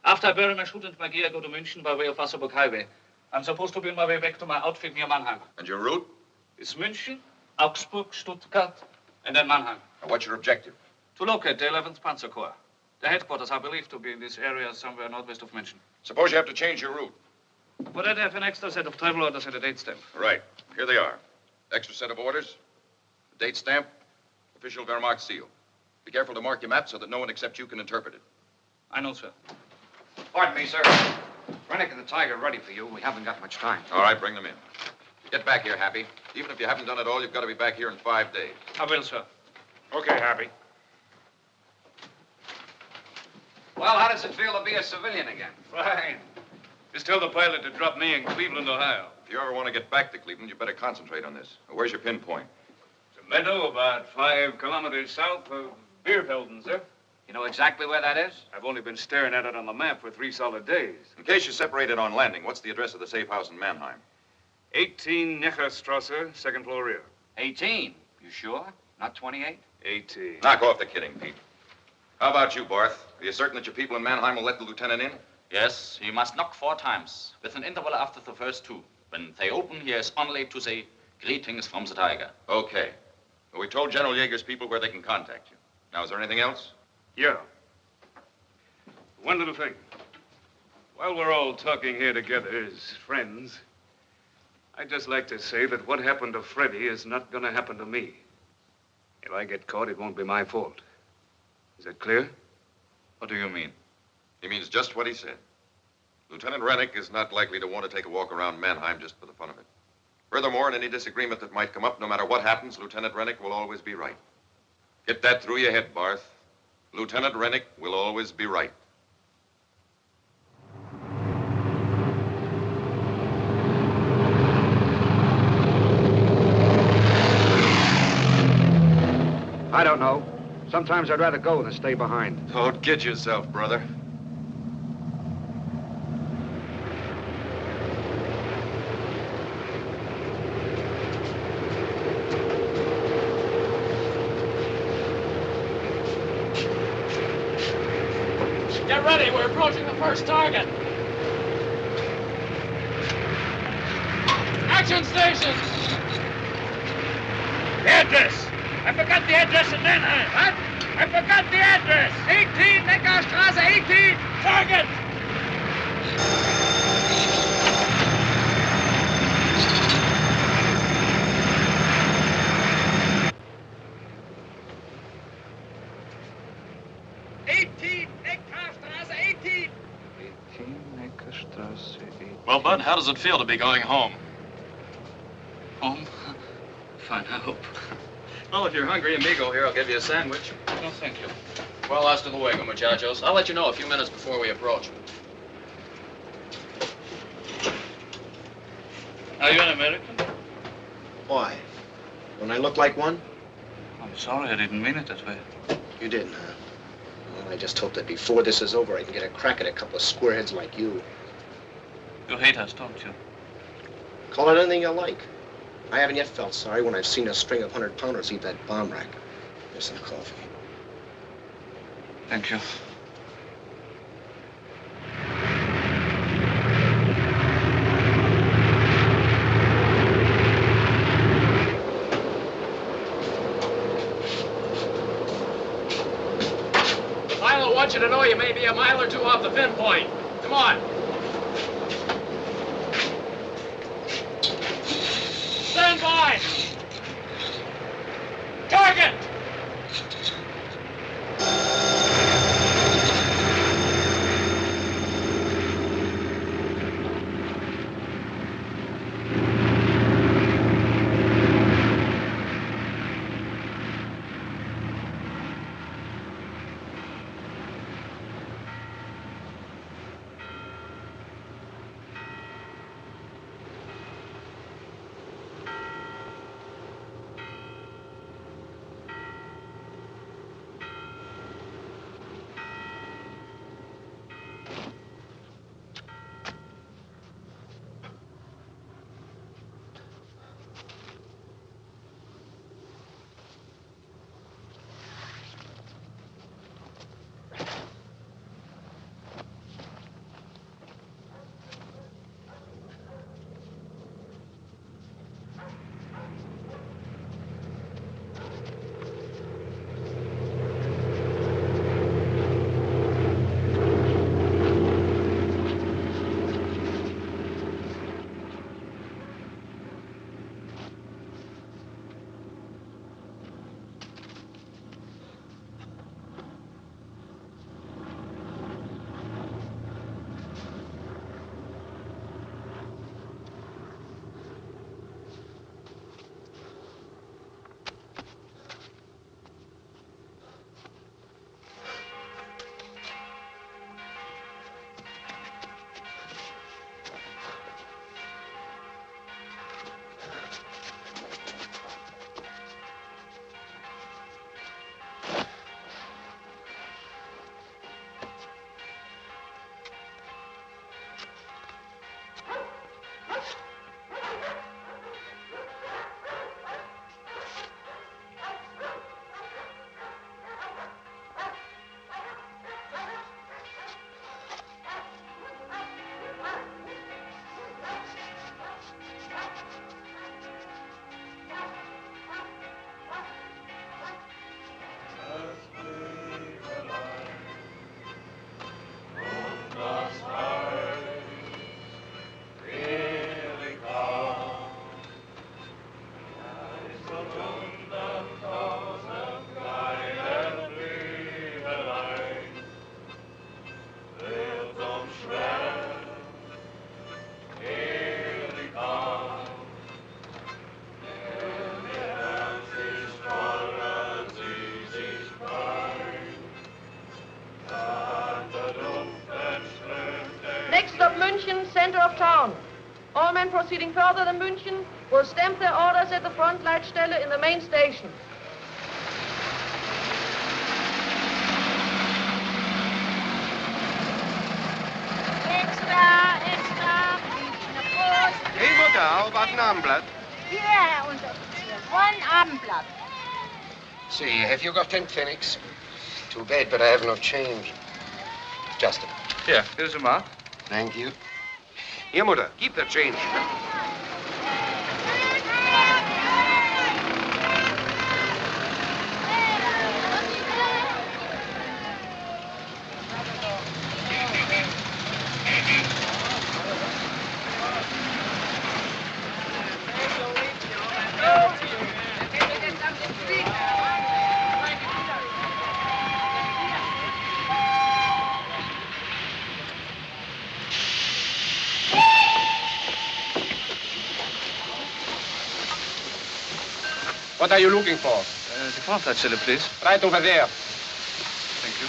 After I bury my shoot and my gear, I go to München by way of Wasserburg Highway. I'm supposed to be on my way back to my outfit near Mannheim. And your route? It's München, Augsburg, Stuttgart, and then Mannheim. And what's your objective? To locate the 11th Panzer Corps. The headquarters are believed to be in this area somewhere northwest of München. Suppose you have to change your route. But I'd have an extra set of travel orders and a date stamp. Right. Here they are. Extra set of orders, a date stamp, official Wehrmacht seal. Be careful to mark your map so that no one except you can interpret it. I know, sir. Pardon me, sir. Rennick and the Tiger are ready for you. We haven't got much time. All right, bring them in. Get back here, Happy. Even if you haven't done it all, you've got to be back here in 5 days. I will, sir. Okay, Happy. Well, how does it feel to be a civilian again? Fine. Just tell the pilot to drop me in Cleveland, Ohio. If you ever want to get back to Cleveland, you better concentrate on this. Where's your pinpoint? It's a meadow about 5 kilometers south of Bierfelden, sir. You know exactly where that is? I've only been staring at it on the map for 3 solid days. In case you separated on landing, what's the address of the safe house in Mannheim? 18 Necherstrasse, 2nd floor rear. 18. You sure? Not 28? 18. Knock off the kidding, Pete. How about you, Barth? Are you certain that your people in Mannheim will let the lieutenant in? Yes, he must knock 4 times, with an interval after the first 2. When they open, he has only to say, "Greetings from the Tiger." Okay. Well, we told General Yeager's people where they can contact you. Now, is there anything else? Yeah. One little thing. While we're all talking here together as friends, I'd just like to say that what happened to Freddie is not going to happen to me. If I get caught, it won't be my fault. Is that clear? What do you mean? He means just what he said. Lieutenant Rennick is not likely to want to take a walk around Mannheim just for the fun of it. Furthermore, in any disagreement that might come up, no matter what happens, Lieutenant Rennick will always be right. Get that through your head, Barth. Lieutenant Rennick will always be right. I don't know. Sometimes I'd rather go than stay behind. Don't kid yourself, brother. Get ready, we're approaching the first target. Action stations! The address! I forgot the address in Mannheim. What? I forgot the address. 18 Neckarstrasse, 18. Target! Well, Bud, how does it feel to be going home? Home? Fine, I hope. Well, if you're hungry, amigo here, I'll give you a sandwich. No, thank you. Well, hasta luego, muchachos. I'll let you know a few minutes before we approach. Are you an American? Why? Don't I look like one? I'm sorry, I didn't mean it that way. You didn't, huh? Well, I just hope that before this is over, I can get a crack at a couple of squareheads like you. You hate us, don't you? Call it anything you like. I haven't yet felt sorry when I've seen a string of 100-pounders eat that bomb rack. Here's some coffee. Thank you. Pilot wants you to know you may be a mile or two off the pinpoint. Come on. Stand by. Target! Next stop München, center of town. All men proceeding further than München will stamp their orders at the front Leitstelle in the main station. Extra, extra. Hey, Mutter, how about an Abendblatt? Hier, Herr Unteroffizier. One Abendblatt. See, have you got 10 pfennigs? Too bad, but I have no change. Just a... Here's a mark. Thank you. Here, Mutter, keep the change. What are you looking for? the Frontleitstelle, please. Right over there. Thank you.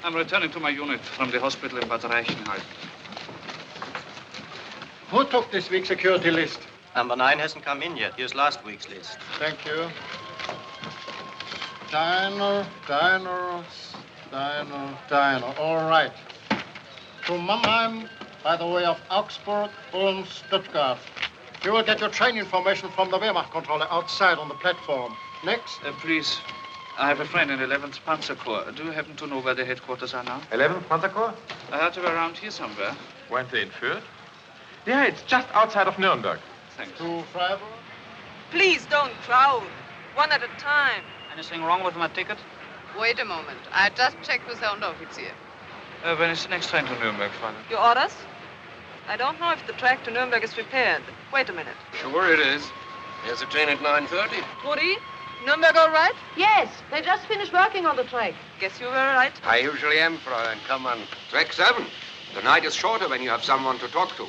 I'm returning to my unit from the hospital in Bad Reichenhall. Who took this week's security list? Number 9 hasn't come in yet. Here's last week's list. Thank you. Diner. All right. To Mannheim by the way of Augsburg, Ulm, Stuttgart. You will get your train information from the Wehrmacht controller outside on the platform. Next? Please, I have a friend in 11th Panzer Corps. Do you happen to know where the headquarters are now? 11th Panzer Corps? I heard they were around here somewhere. Weren't they in Fürth? Yeah, it's just outside of Nuremberg. Thanks. To Freiburg? Please don't crowd. One at a time. Anything wrong with my ticket? Wait a moment. I just checked with the Unteroffizier. When is the next train to Nuremberg, Father? Your orders? I don't know if the track to Nuremberg is prepared. Wait a minute. Sure it is. There's a train at 9:30. Trudy, Nuremberg all right? Yes. They just finished working on the track. Guess you were right. I usually am, Fräulein. Come on. Track 7. The night is shorter when you have someone to talk to.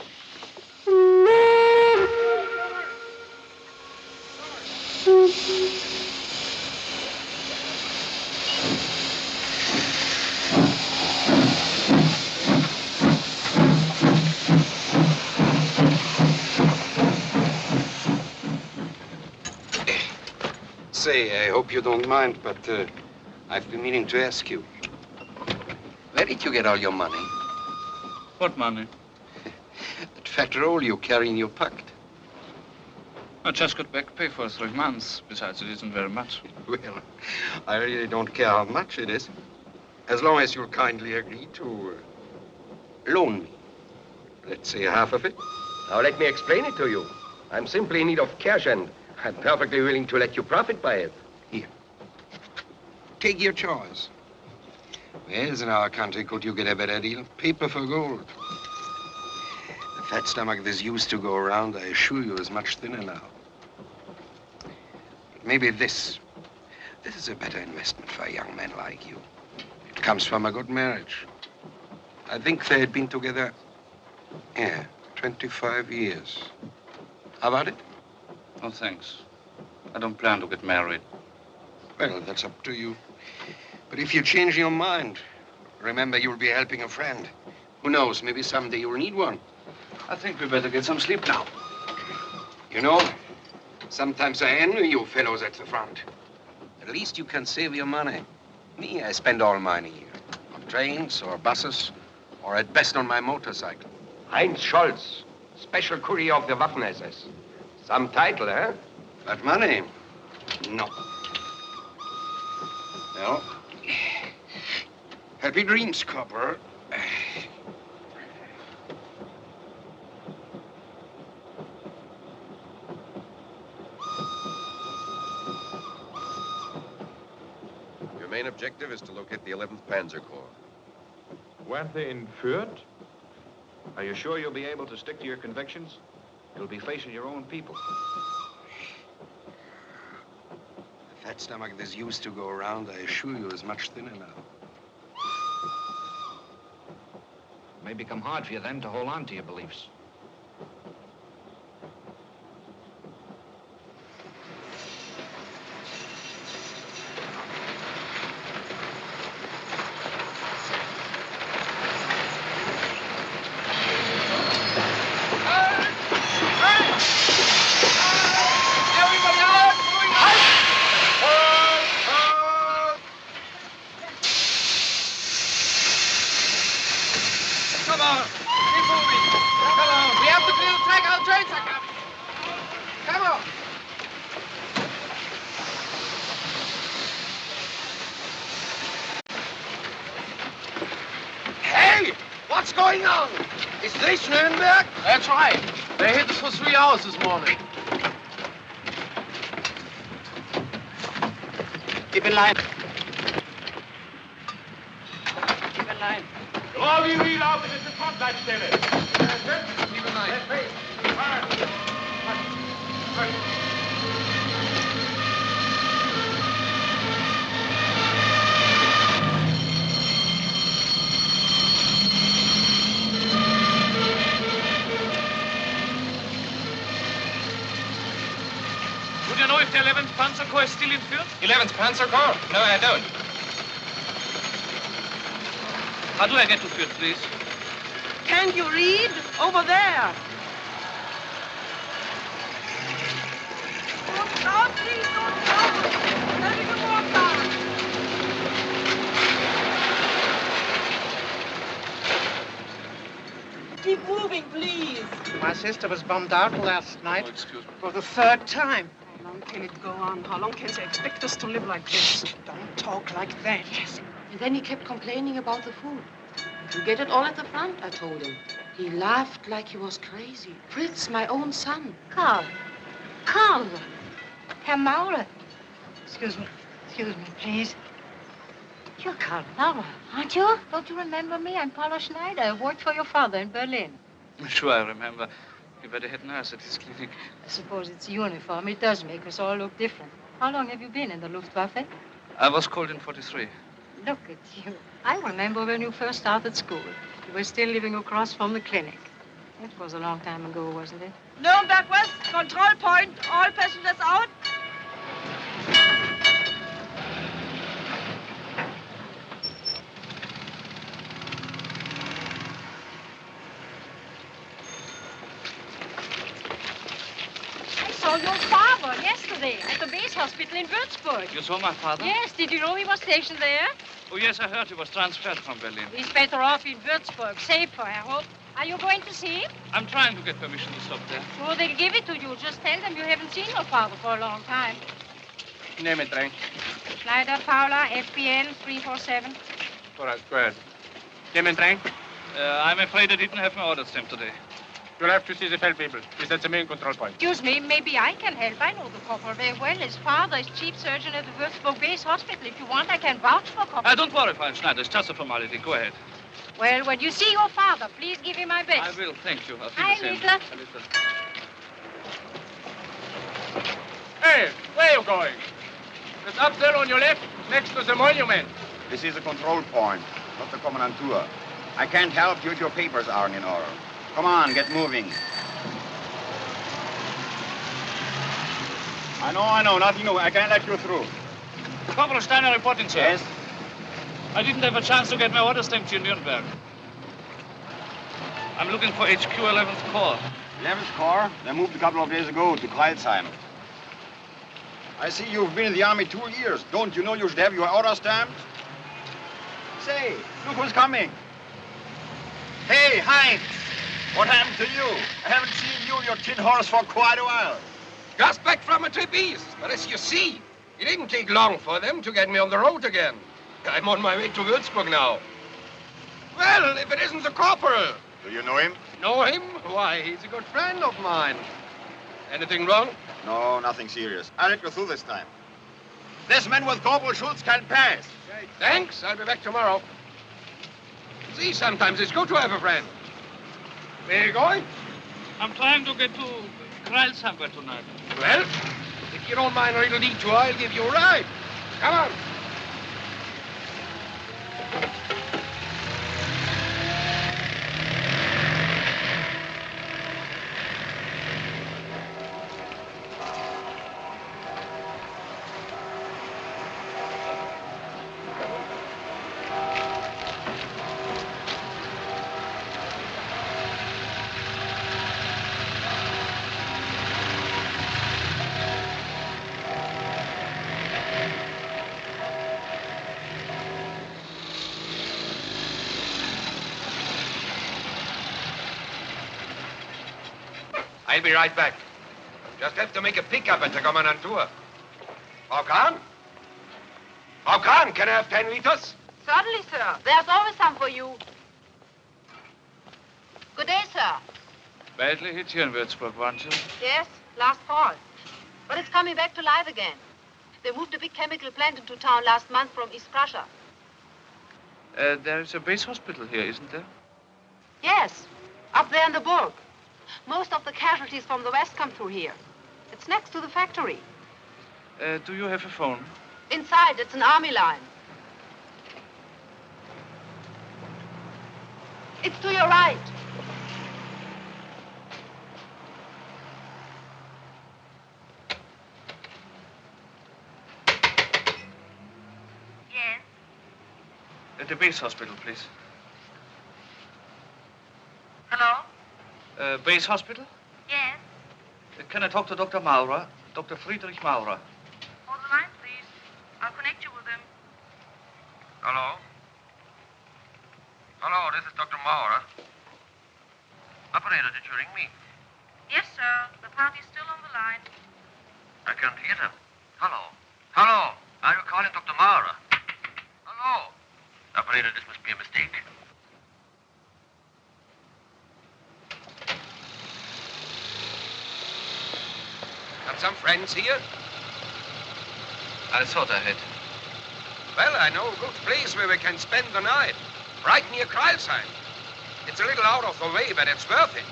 Say, I hope you don't mind, but I've been meaning to ask you. Where did you get all your money? What money? That fat roll you carry in your pocket. I just got back pay for 3 months. Besides, it isn't very much. Well, I really don't care how much it is. As long as you'll kindly agree to loan me. Let's say half of it. Now, let me explain it to you. I'm simply in need of cash, and I'm perfectly willing to let you profit by it. Here. Take your choice. Where's in our country could you get a better deal? Paper for gold. The fat stomach that's used to go around, I assure you, is much thinner now. But maybe this is a better investment for a young man like you. It comes from a good marriage. I think they had been together, 25 years. How about it? Oh, thanks. I don't plan to get married. Well, that's up to you. But if you change your mind, remember you'll be helping a friend. Who knows, maybe someday you'll need one. I think we better get some sleep now. You know, sometimes I envy you fellows at the front. At least you can save your money. Me, I spend all mine here. On trains or buses, or at best on my motorcycle. Heinz Scholz, Special Courier of the Waffen-SS. Some title, eh? But money? No. Well, happy dreams, copper. Your main objective is to locate the 11th Panzer Corps. Weren't they in Fürth? Are you sure you'll be able to stick to your convictions? You'll be facing your own people. The fat stomach that's used to go around, I assure you, is much thinner now. It may become hard for you then to hold on to your beliefs. What's going on? Is this Nuremberg? That's right. They hit us for 3 hours this morning. Keep in line. Keep in line. All die Wiederlauf ist die Frontleitstelle. Keep in line. Corps still in Fürth? 11th Panzer Corps? No, I don't. How do I get to Fürth, please? Can't you read? Over there. Don't stop, please, don't stop. Having a walk back. Keep moving, please. My sister was bombed out last night. Oh, excuse me. For the third time. How long can it go on? How long can they expect us to live like this? Don't talk like that. Yes. And then he kept complaining about the food. You get it all at the front, I told him. He laughed like he was crazy. Fritz, my own son. Karl. Karl. Herr Maurer. Excuse me, please. You're Karl Maurer, aren't you? Don't you remember me? I'm Paula Schneider. I worked for your father in Berlin. Sure, I remember. You were the head nurse at his clinic. I suppose it's uniform. It does make us all look different. How long have you been in the Luftwaffe? I was called in 43. Look at you. I remember when you first started school. You were still living across from the clinic. That was a long time ago, wasn't it? Nürnberg West, control point. All passengers out. I saw your father yesterday at the base hospital in Würzburg. You saw my father? Yes, did you know he was stationed there? Oh, yes, I heard he was transferred from Berlin. He's better off in Würzburg, safer, I hope. Are you going to see him? I'm trying to get permission to stop there. Sure, they'll give it to you. Just tell them you haven't seen your father for a long time. Name it, Drink. Schneider Paula, FBN 347. All right, go ahead. Name it, Drink. I'm afraid I didn't have my order stamp today. You'll have to see the fell people. He's at the main control point. Excuse me, maybe I can help. I know the corporal very well. His father is chief surgeon at the Würzburg base hospital. If you want, I can vouch for corporal. Don't worry, Frau Schneider. It's just a formality. Go ahead. Well, when you see your father, please give him my best. I will, thank you. I'll see Hi, the same. Littler. Hey, where are you going? It's up there on your left, next to the monument. This is a control point, not the Kommandantur. I can't help you if your papers aren't in order. Come on, get moving. I know, nothing new. I can't let you through. Corporal Steiner reporting, sir. Yes? I didn't have a chance to get my order stamped here in Nuremberg. I'm looking for HQ 11th Corps. 11th Corps? They moved a couple of days ago to Kreilsheim. I see you've been in the army 2 years. Don't you know you should have your order stamped? Say, look who's coming. Hey, Heinz! What happened to you? I haven't seen you and your tin horse for quite a while. Just back from a trip east. But as you see, it didn't take long for them to get me on the road again. I'm on my way to Würzburg now. Well, if it isn't the corporal. Do you know him? Know him? Why, he's a good friend of mine. Anything wrong? No, nothing serious. I'll let you through this time. This man with Corporal Schultz can pass. Thanks. I'll be back tomorrow. See, sometimes it's good to have a friend. Where are you going? I'm trying to get to Kreilsheim tonight. Well, if you don't mind a little detour, I'll give you a ride. Come on. I'll be right back. Just have to make a pickup at the Kommandantur. Frau Kahn? Frau Kahn, can I have 10 liters? Certainly, sir. There's always some for you. Good day, sir. Badly hit here in Würzburg, weren't you? Yes, last fall. But it's coming back to life again. They moved a big chemical plant into town last month from East Prussia. There is a base hospital here, isn't there? Yes, up there in the Burg. Most of the casualties from the west come through here. It's next to the factory. Do you have a phone? Inside, it's an army line. It's to your right. At the base hospital, please. Hello? Base hospital? Yes. Can I talk to Dr. Maurer? Dr. Friedrich Maurer. Hold the line, please. I'll connect you with him. Hello? Hello, this is Dr. Maurer. Operator, did you ring me? Yes, sir. The party's still on the line. I can't hear them. Hello? Hello? Are you calling Dr. Maurer? Hello? Operator, this must be a mistake. Got some friends here? I thought I had. Well, I know a good place where we can spend the night. Right near Colorized. It's a little out of the way, but it's worth it.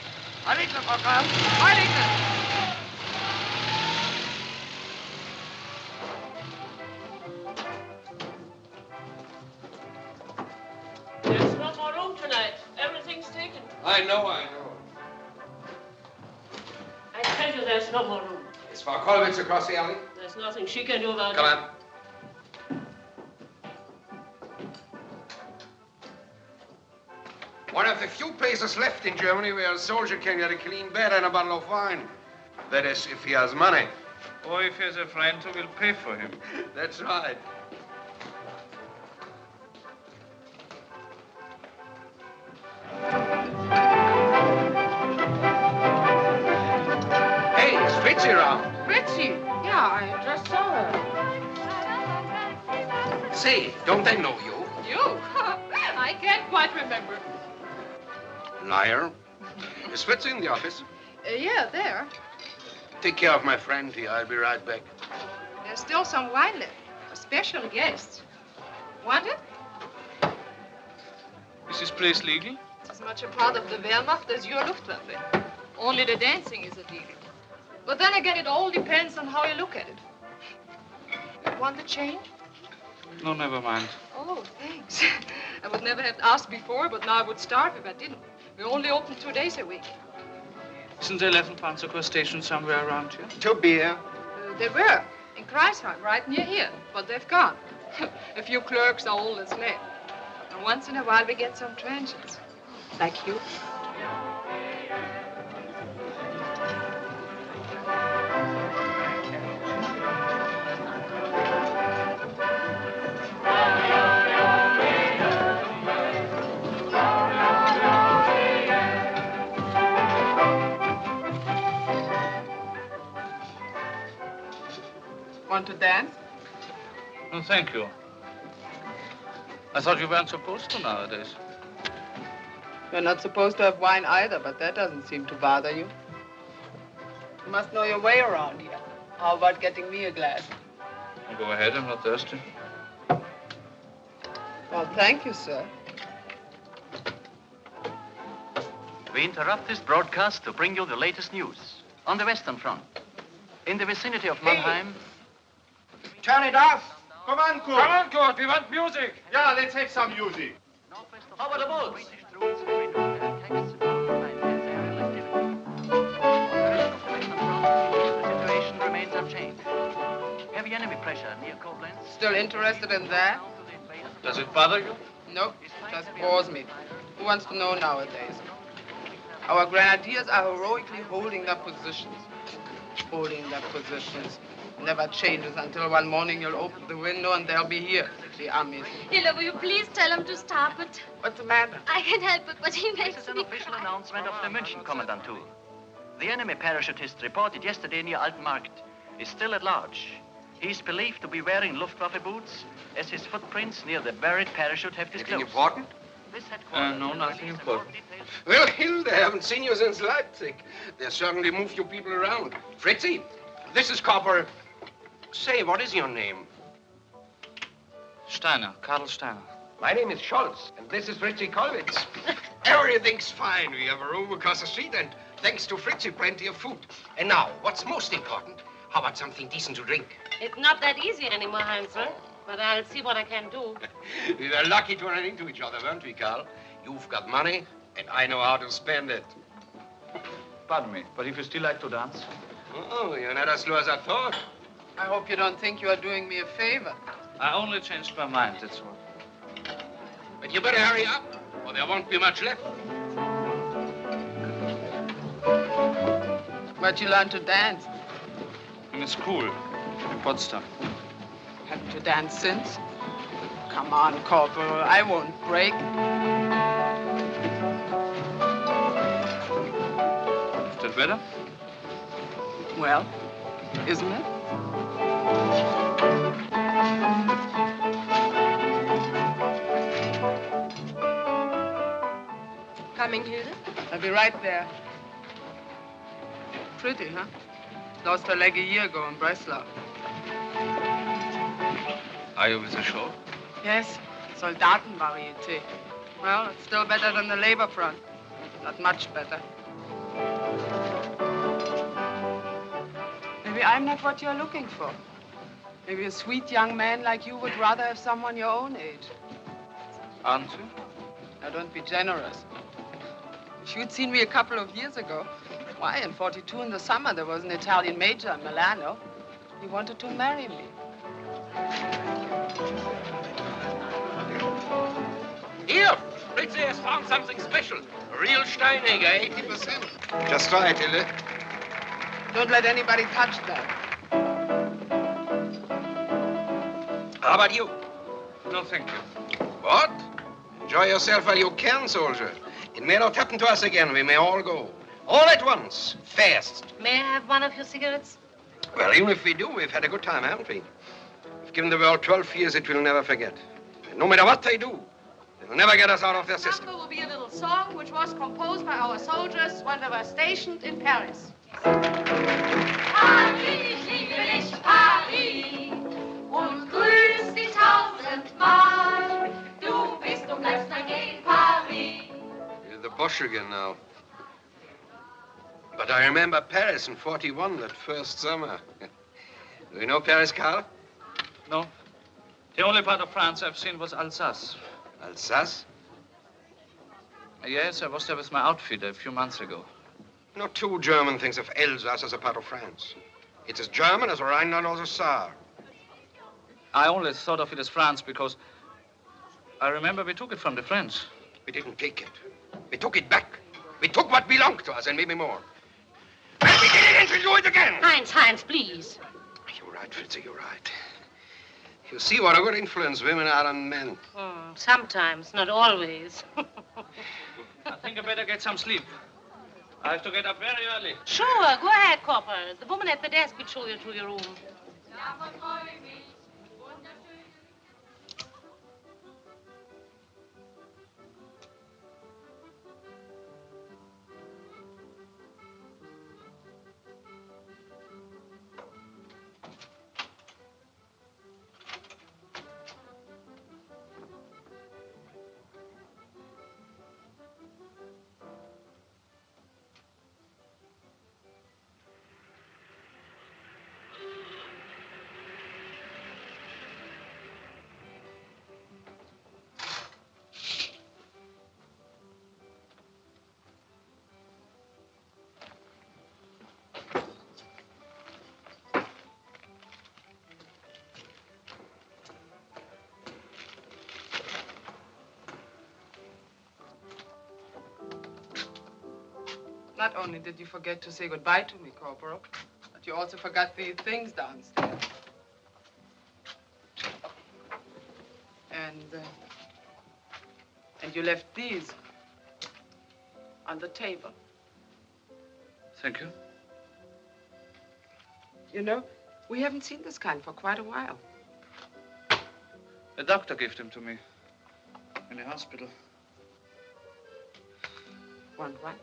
There's no more room tonight. Everything's taken. I know. I tell you there's no more room. Is Frau Kollwitz across the alley? There's nothing she can do about Come it. on. One of the few places left in Germany where a soldier can get a clean bed and a bottle of wine. That is, if he has money. Or if he has a friend who will pay for him. That's right. Hey, is Fritzi around? Fritzi? Yeah, I just saw her. Say, don't I know you? You? I can't quite remember. Liar. Is Fritzi in the office? Yeah, there. Take care of my friend here. I'll be right back. There's still some wine left. A special guest. Want it? Is this place legal? It's as much a part of the Wehrmacht as your Luftwaffe. Only the dancing is illegal. But then again, it all depends on how you look at it. Want the change? No, never mind. Oh, thanks. I would never have asked before, but now I would starve if I didn't. We're only open 2 days a week. Isn't the 11th Panzer Corps stationed somewhere around here? To beer. They were in Kreisheim, right near here, but they've gone. A few clerks are all that's left. And once in a while we get some transients. Like you. Want to dance? No, thank you. I thought you weren't supposed to nowadays. You're not supposed to have wine either, but that doesn't seem to bother you. You must know your way around here. How about getting me a glass? Well, go ahead, I'm not thirsty. Well, thank you, sir. We interrupt this broadcast to bring you the latest news on the Western Front. In the vicinity of Mannheim... Turn it off! Come on, Kurt! Come on, Kurt, we want music! Yeah, let's have some music. How about the boats? The situation remains unchanged. Heavy enemy pressure near Koblenz. Still interested in that? Does it bother you? Nope, just bores me. Who wants to know nowadays? Our grenadiers are heroically holding their positions. Holding their positions. Never changes until one morning you'll open the window and they'll be here, the armies. Hilla, will you please tell him to stop it? What's the matter? I can't help it, but he makes This is an me official cry. announcement of the München Kommandantur. The enemy parachutist reported yesterday near Altenmarkt is still at large. He's believed to be wearing Luftwaffe boots, as his footprints near the buried parachute have disclosed. Anything important? This headquarters No, nothing important. Well, Hilde, I haven't seen you since Leipzig. They certainly moved you people around. Fritzi, this is Corporal... Say, what is your name? Steiner, Karl Steiner. My name is Scholz, and this is Fritzi Kollwitz. Everything's fine. We have a room across the street, and thanks to Fritzi, plenty of food. And now, what's most important? How about something decent to drink? It's not that easy anymore, Heinzel. But I'll see what I can do. We were lucky to run into each other, weren't we, Karl? You've got money, and I know how to spend it. Pardon me, but if you still like to dance? Oh, you're not as slow as I thought. I hope you don't think you are doing me a favor. I only changed my mind, that's all. But you better hurry up, or there won't be much left. Where'd you learn to dance? In a school in Potsdam. Haven't you danced since? Come on, Corporal, I won't break. Is that better? Well, isn't it? Coming, Hilde? I'll be right there. Pretty, huh? Lost her leg a year ago in Breslau. Are you with the show? Yes, Soldatenvarieté. Well, it's still better than the labor front. Not much better. Maybe I'm not what you're looking for. Maybe a sweet young man like you would rather have someone your own age. Aren't you? Now, don't be generous. If you'd seen me a couple of years ago, why, in '42 in the summer, there was an Italian major in Milano. He wanted to marry me. Here, Fritzi has found something special. A real Steinegger, 80%. Just try it, Hilde. Don't let anybody touch that. How about you? No, thank you. What? Enjoy yourself while you can, soldier. It may not happen to us again. We may all go. All at once. Fast. May I have one of your cigarettes? Well, even if we do, we've had a good time, haven't we? We've given the world 12 years it will never forget. And no matter what they do, they'll never get us out of their system. Number will be a little song which was composed by our soldiers when they were stationed in Paris. Paris, liebe dich, Paris, und grüß dich tausendmal. Du bist und bleibst ein gegen Paris. You're the Bosch again now. But I remember Paris in '41, that first summer. Do you know Paris, Karl? No. The only part of France I've seen was Alsace. Alsace? Yes, I was there with my outfit a few months ago. No two German thinks of Alsace as a part of France. It's as German as Rhineland or the Saar. I only thought of it as France because I remember we took it from the French. We didn't take it. We took it back. We took what belonged to us and maybe more. And we did it and we'll do it again. Heinz, please. You're right, Fritzi, you're right. You see what a good influence women are on men. Sometimes, not always. I think I better get some sleep. I have to get up very early. Sure, go ahead, Corporal. The woman at the desk will show you to your room. Not only did you forget to say goodbye to me, Corporal, but you also forgot the things downstairs. And you left these on the table. Thank you. You know, we haven't seen this kind for quite a while. A doctor gave them to me in the hospital. Want what?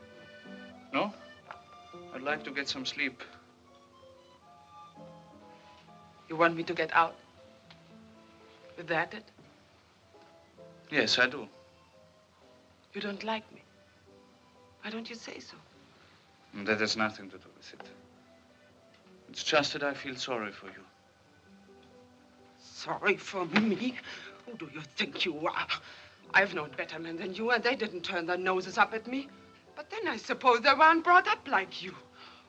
No? I'd like to get some sleep. You want me to get out? Is that it? Yes, I do. You don't like me. Why don't you say so? That has nothing to do with it. It's just that I feel sorry for you. Sorry for me? Who do you think you are? I've known better men than you, and they didn't turn their noses up at me. But then I suppose they weren't brought up like you.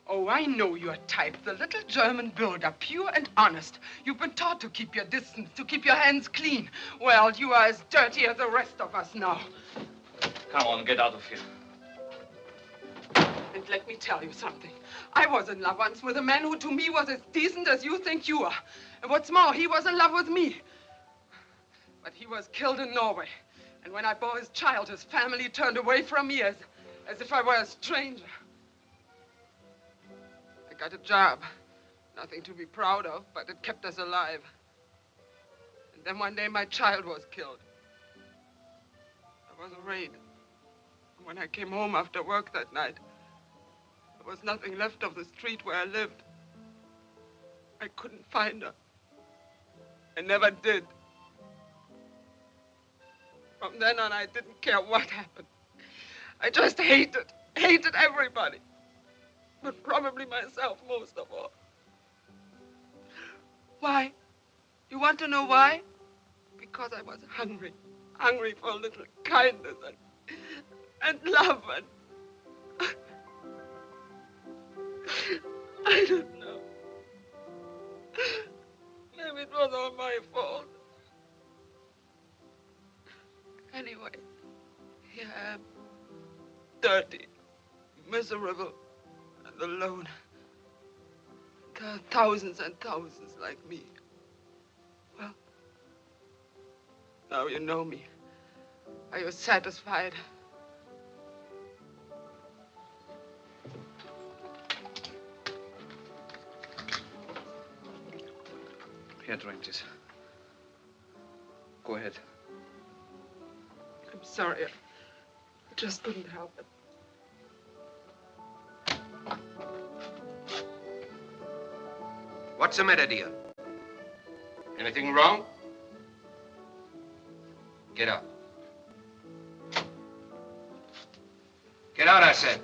Oh, I know your type. The little German builder, pure and honest. You've been taught to keep your distance, to keep your hands clean. Well, you are as dirty as the rest of us now. Come on, get out of here. And let me tell you something. I was in love once with a man who to me was as decent as you think you are. And what's more, he was in love with me. But he was killed in Norway. And when I bore his child, his family turned away from me as if I were a stranger. I got a job. Nothing to be proud of, but it kept us alive. And then one day my child was killed. There was a raid. And when I came home after work that night, there was nothing left of the street where I lived. I couldn't find her. I never did. From then on, I didn't care what happened. I just hated everybody. But probably myself most of all. Why? You want to know why? Because I was hungry. Hungry for a little kindness and love and... I don't know. Maybe it was all my fault. Anyway, here I am. Dirty, miserable, and alone. There are thousands and thousands like me. Well, now you know me. Are you satisfied? Here, drink this. Go ahead. I'm sorry. I just couldn't help it. What's the matter, dear? Anything wrong? Get up. Get out, I said.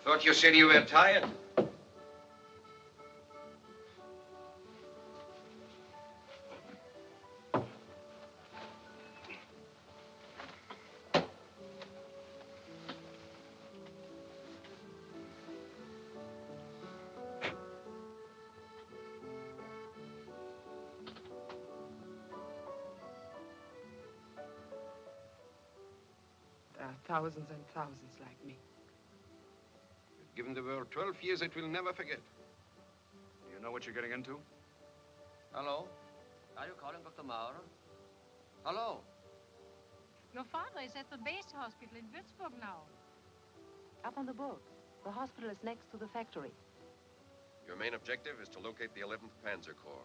Thought you said you were tired. There are thousands and thousands like me. Given the world 12 years, it will never forget. You know what you're getting into? Hello? Are you calling Dr. Maurer? Hello? Your father is at the base hospital in Würzburg now. Up on the boat. The hospital is next to the factory. Your main objective is to locate the 11th Panzer Corps.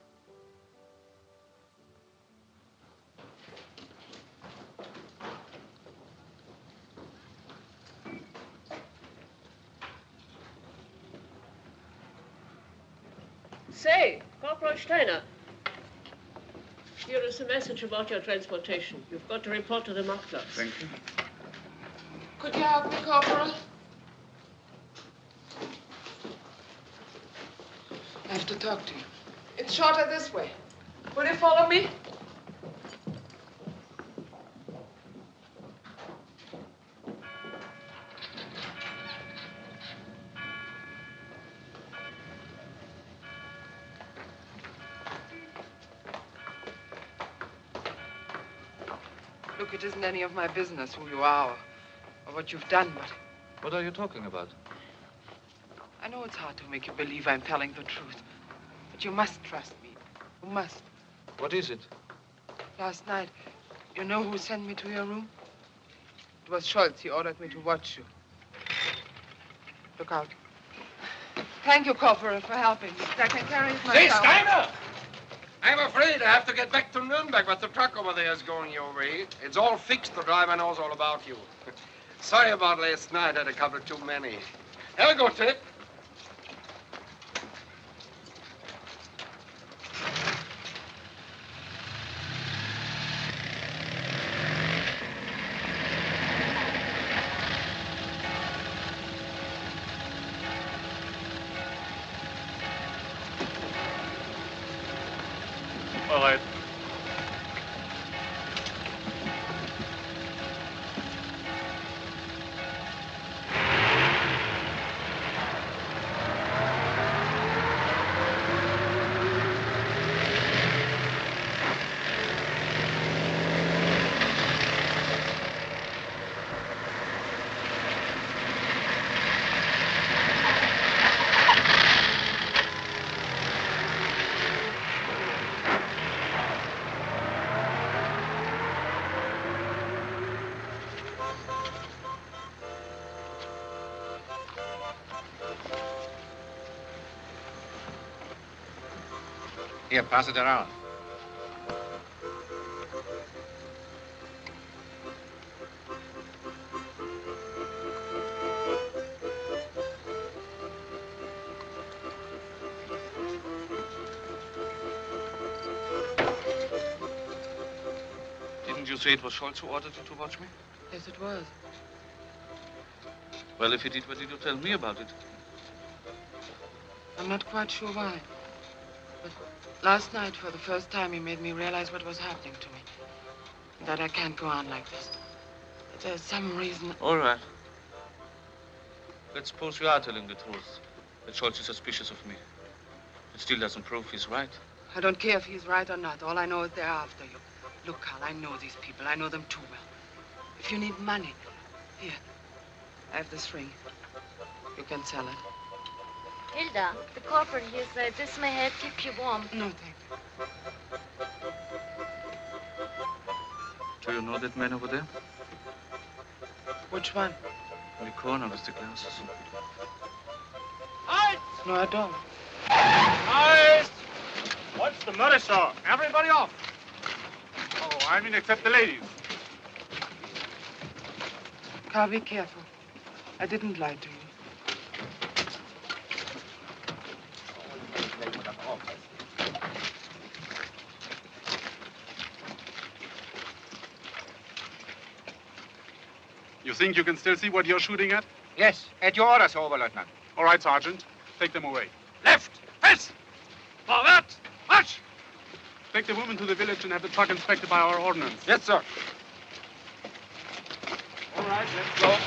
Say, Corporal Steiner. Here is a message about your transportation. You've got to report to the Marktplatz. Thank you. Could you help me, Corporal? I have to talk to you. It's shorter this way. Will you follow me? Look, it isn't any of my business who you are or what you've done, but What are you talking about? I know it's hard to make you believe I'm telling the truth, but you must trust me. You must. What is it? Last night, you know who sent me to your room? It was Schultz. He ordered me to watch you. Look out. Thank you, Corporal, for helping me. I can carry it myself. Hey, Steiner! I'm afraid I have to get back to Nuremberg, but the truck over there is going your way. It's all fixed. The driver knows all about you. Sorry about last night. I had a couple too many. Have a good trip. Here, pass it around. Didn't you say it was Scholz who ordered you to watch me? Yes, it was. Well, if he did, what did you tell me about it? I'm not quite sure why. But last night, for the first time, he made me realize what was happening to me. That I can't go on like this. That there's some reason... All right. Let's suppose you are telling the truth. That Scholz is suspicious of me. It still doesn't prove he's right. I don't care if he's right or not. All I know is they're after you. Look, Carl, I know these people. I know them too well. If you need money, here, I have this ring. You can sell it. Hilda, the corporal here said this may help keep you warm. No, thank you. Do you know that man over there? Which one? In the corner with the glasses. No, I don't. Nice! What's the matter, sir? Everybody off. Oh, I mean except the ladies. Carl, be careful. I didn't lie to you. You think you can still see what you're shooting at? Yes, at your orders, Oberleutnant. All right, Sergeant. Take them away. Left! Fest! Forward! March! Take the woman to the village and have the truck inspected by our ordnance. Yes, sir. All right, let's go.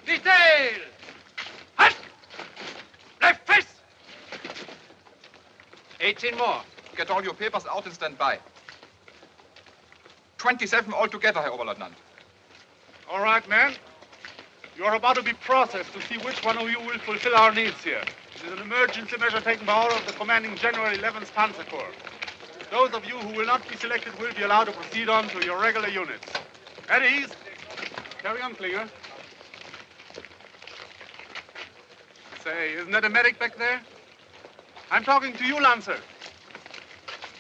Detail! Halt! Left fist! 18 more. Get all your papers out and stand by. 27 altogether, Herr Oberleutnant. All right, men. You're about to be processed to see which one of you will fulfill our needs here. It is an emergency measure taken by order of the commanding general 11th Panzer Corps. Those of you who will not be selected will be allowed to proceed on to your regular units. At ease. Carry on, Klinger. Say, isn't that a medic back there? I'm talking to you, Lancer.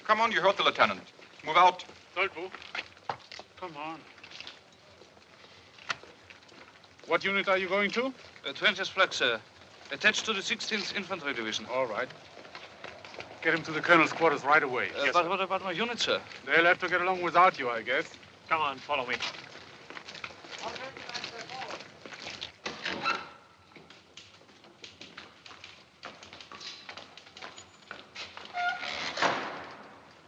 Come on, you heard the lieutenant. Move out. Don't move. Come on. What unit are you going to? 20th Flak, sir. Attached to the 16th Infantry Division. All right. Get him to the colonel's quarters right away. Yes, but what about my unit, sir? They'll have to get along without you, I guess. Come on, follow me.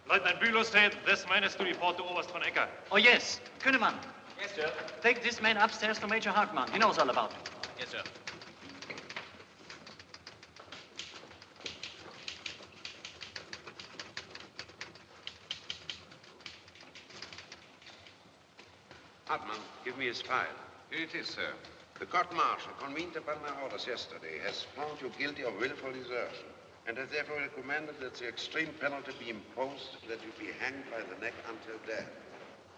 Lieutenant Bülow said this man is to report to Oberst von Ecker. Oh, yes. Kühnemann. Yes, sir. Take this man upstairs to Major Hartmann. He knows all about it. Yes, sir. Hartmann, give me his file. Here it is, sir. The court-martial, convened upon my orders yesterday, has found you guilty of willful desertion and has therefore recommended that the extreme penalty be imposed, that you be hanged by the neck until death.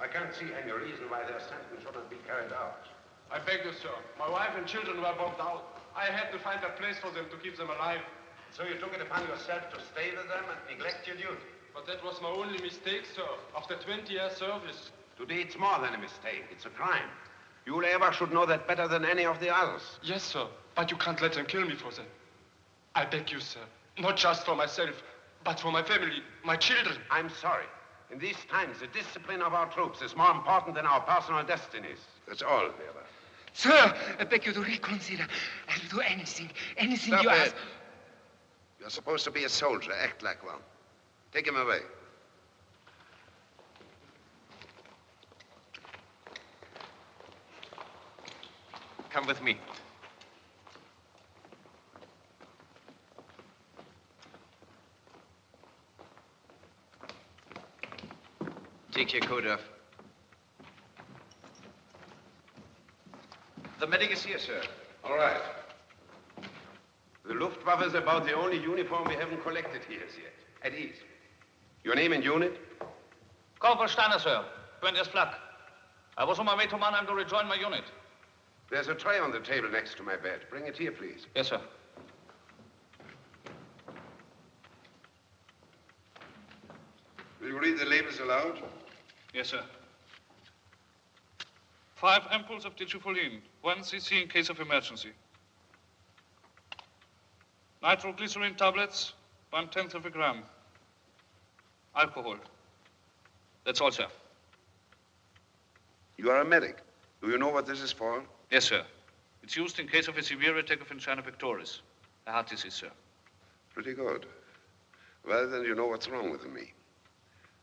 I can't see any reason why their sentence should not be carried out. I beg you, sir. My wife and children were bombed out. I had to find a place for them to keep them alive. So you took it upon yourself to stay with them and neglect your duty? But that was my only mistake, sir. After 20 years service. Today it's more than a mistake. It's a crime. You ever should know that better than any of the others. Yes, sir. But you can't let them kill me for that. I beg you, sir. Not just for myself, but for my family, my children. I'm sorry. In these times, the discipline of our troops is more important than our personal destinies. That's all, Werner. Sir, I beg you to reconsider. I will do anything Stop you it. ask. You're supposed to be a soldier. Act like one. Take him away. Come with me. Take your coat off. The medic is here, sir. All right. The Luftwaffe is about the only uniform we haven't collected here as yet. At ease. Your name and unit? Corporal Steiner, sir. 20th Flak. I was on my way to Mannheim to rejoin my unit. There's a tray on the table next to my bed. Bring it here, please. Yes, sir. Will you read the labels aloud? Yes, sir. 5 ampoules of digifolin, 1 cc in case of emergency. Nitroglycerin tablets, 1/10 of a gram. Alcohol. That's all, sir. You are a medic. Do you know what this is for? Yes, sir. It's used in case of a severe attack of angina pectoris, a heart disease, sir. Pretty good. Well, then you know what's wrong with me.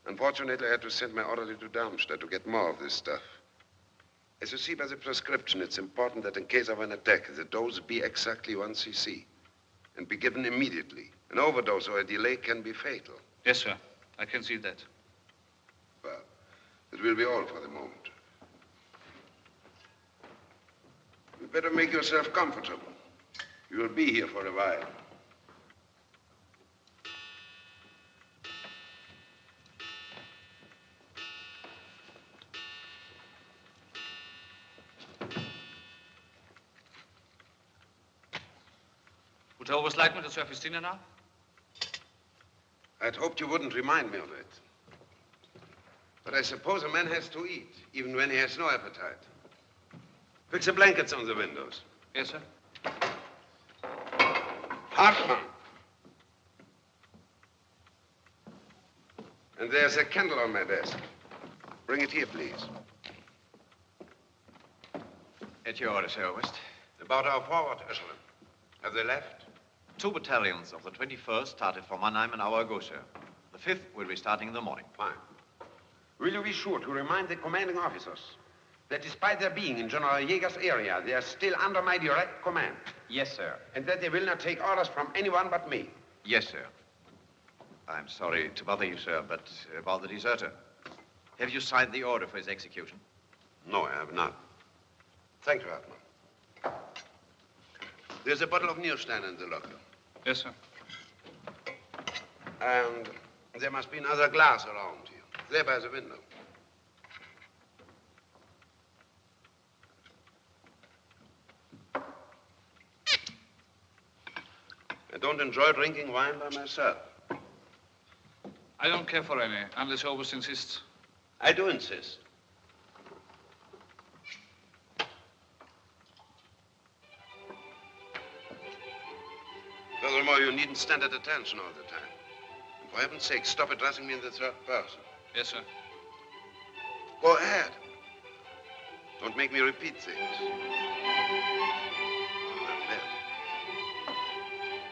Unfortunately, I had to send my orderly to Darmstadt to get more of this stuff. As you see by the prescription, it's important that in case of an attack, the dose be exactly 1 cc and be given immediately. An overdose or a delay can be fatal. Yes, sir. I can see that. Well, it will be all for the moment. You better make yourself comfortable. You will be here for a while. Would you always like me to serve his dinner now? I'd hoped you wouldn't remind me of it. But I suppose a man has to eat, even when he has no appetite. Fix the blankets on the windows. Yes, sir. Hartmann. And there's a candle on my desk. Bring it here, please. At your orders, Herr Oberst. About our forward echelon. Have they left? 2 battalions of the 21st started from Mannheim an hour ago, sir. The 5th will be starting in the morning. Fine. Will you be sure to remind the commanding officers that despite their being in General Jäger's area, they are still under my direct command? Yes, sir. And that they will not take orders from anyone but me? Yes, sir. I'm sorry to bother you, sir, but about the deserter. Have you signed the order for his execution? No, I have not. Thank you, Hartmann. There's a bottle of Nierstein in the locker. Yes, sir. And there must be another glass around here. There by the window. I don't enjoy drinking wine by myself. I don't care for any, unless Oberst insists. I do insist. Furthermore, you needn't stand at attention all the time. And for heaven's sake, stop addressing me in the third person. Yes, sir. Go ahead. Don't make me repeat things.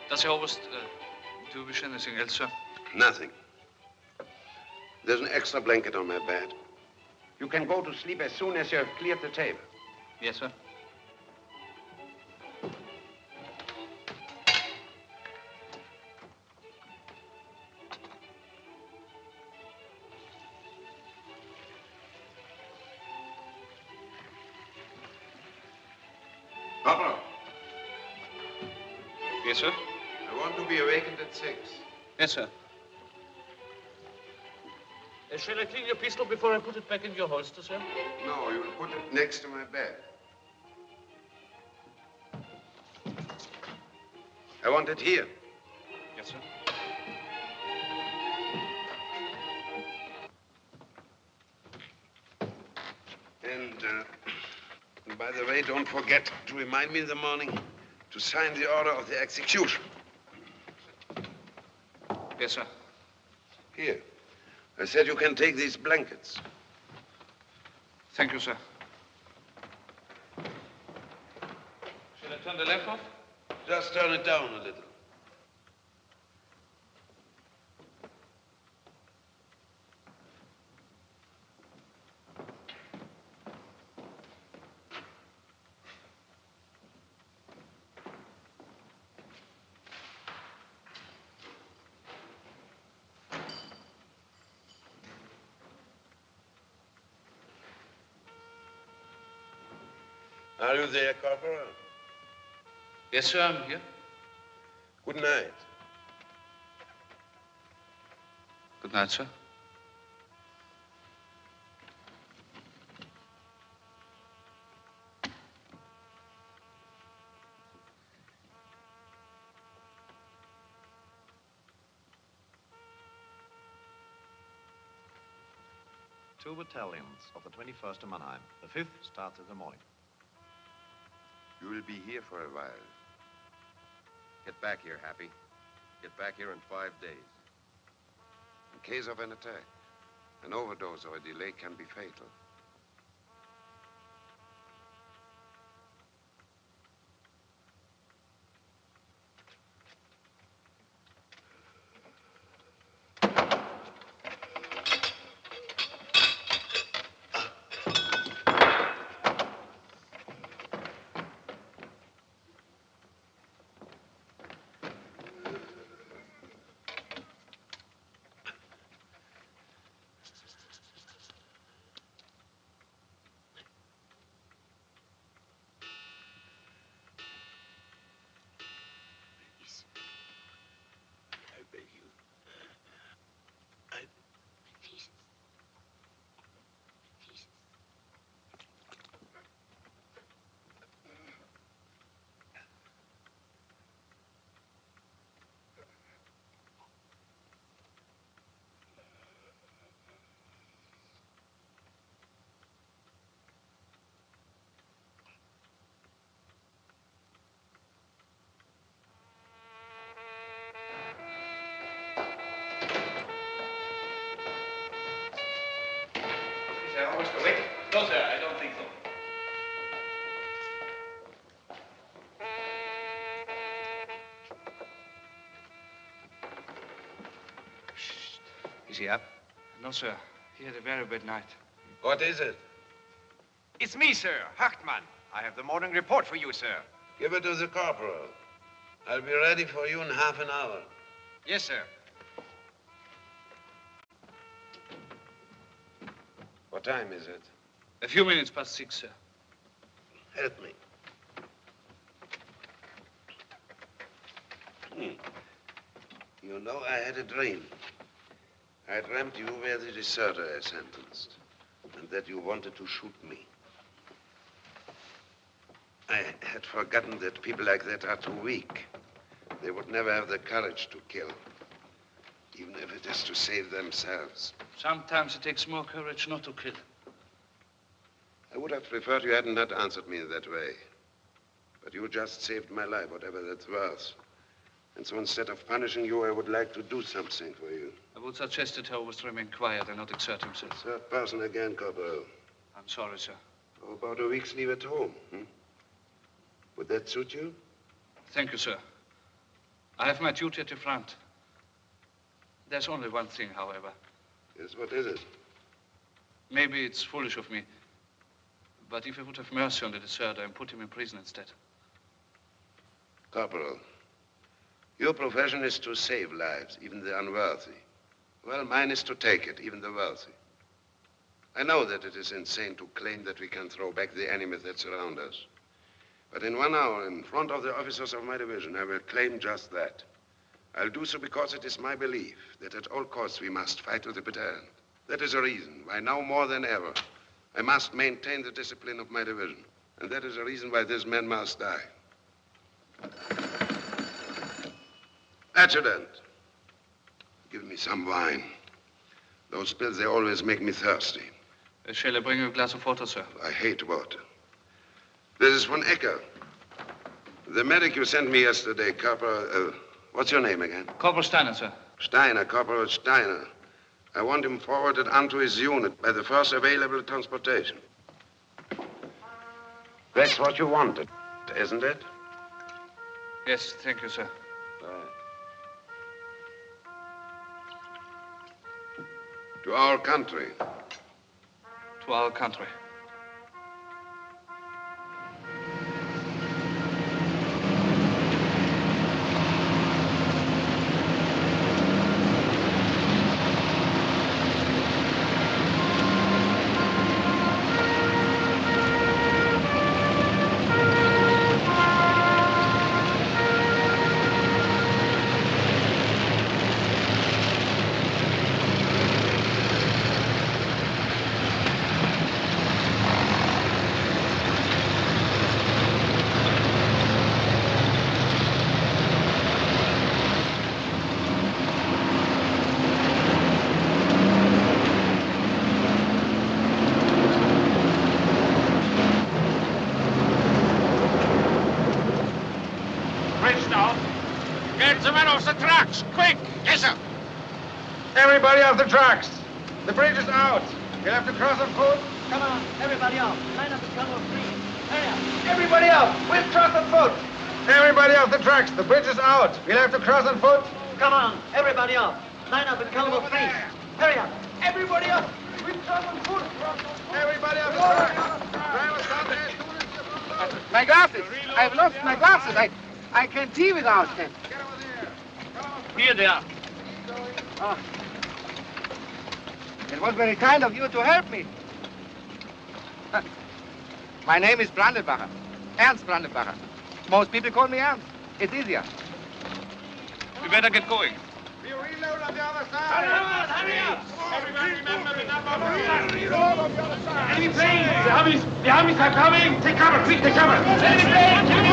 Does Herr Oberst, do you wish anything else, sir? Nothing. There's an extra blanket on my bed. You can go to sleep as soon as you have cleared the table. Yes, sir. Papa. Yes, sir. I want to be awakened at 6. Yes, sir. Shall I clean your pistol before I put it back in your holster, sir? No, you will put it next to my bed. I want it here. Yes, sir. And by the way, don't forget to remind me in the morning to sign the order of the execution. Yes, sir. Here. I said you can take these blankets. Thank you, sir. Shall I turn the lamp off? Just turn it down a little. Are you there, Corporal? Yes, sir, I'm here. Good night. Good night, sir. Two battalions of the 21st of Mannheim. The 5th starts in the morning. You will be here for a while. Get back here, Happy. Get back here in 5 days. In case of an attack, an overdose or a delay can be fatal. Is I almost awake? No, sir, I don't think so. Is he up? No, sir. He had a very bad night. What is it? It's me, sir, Hartmann. I have the morning report for you, sir. Give it to the corporal. I'll be ready for you in half an hour. Yes, sir. What time is it? A few minutes past 6, sir. Help me. You know, I had a dream. I dreamt you were the deserter I sentenced, and that you wanted to shoot me. I had forgotten that people like that are too weak. They would never have the courage to kill, even if it is to save themselves. Sometimes it takes more courage not to kill. I would have preferred you hadn't not answered me in that way. But you just saved my life, whatever that's worth. And so instead of punishing you, I would like to do something for you. I would suggest that he always remain quiet and not exert himself. Third person again, Corporal. I'm sorry, sir. How about a week's leave at home? Would that suit you? Thank you, sir. I have my duty at the front. There's only one thing, however. Yes, what is it? Maybe it's foolish of me, but if I would have mercy on the deserter and put him in prison instead. Corporal, your profession is to save lives, even the unworthy. Well, mine is to take it, even the wealthy. I know that it is insane to claim that we can throw back the enemy that surround us. But in 1 hour, in front of the officers of my division, I will claim just that. I'll do so because it is my belief that at all costs we must fight to the bitter end. That is a reason why now more than ever, I must maintain the discipline of my division. And that is a reason why this man must die. Adjutant, give me some wine. Those pills, they always make me thirsty. Shall I bring you a glass of water, sir? I hate water. This is von Ecker. The medic you sent me yesterday, Corporal, what's your name again? Corporal Steiner, sir. Steiner, Corporal Steiner. I want him forwarded onto his unit by the first available transportation. That's what you wanted, isn't it? Yes, thank you, sir. To our country. To our country. bridge now. Get the men off the tracks, quick! Yes, sir. Everybody off the tracks. The bridge is out. You'll have to cross on foot. Come on, everybody off. Line up and come on free. Hurry up. Everybody up. We'll cross on foot. Everybody off the tracks. The bridge is out. We'll have to cross on foot. Come on, everybody off. Line up and come on free. Hurry up. Everybody up. We'll cross on foot. Everybody off the tracks. Drivers down there. My glasses. I've lost my glasses. I can't see without them. Here they are. Oh. It was very kind of you to help me. My name is Brandenbacher. Ernst Brandenbacher. Most people call me Ernst. It's easier. We better get going. We reload on the other side. Hurry up! Everybody remember the number of enemy planes! The armies are coming! Take cover, quick, take cover! Enemy planes!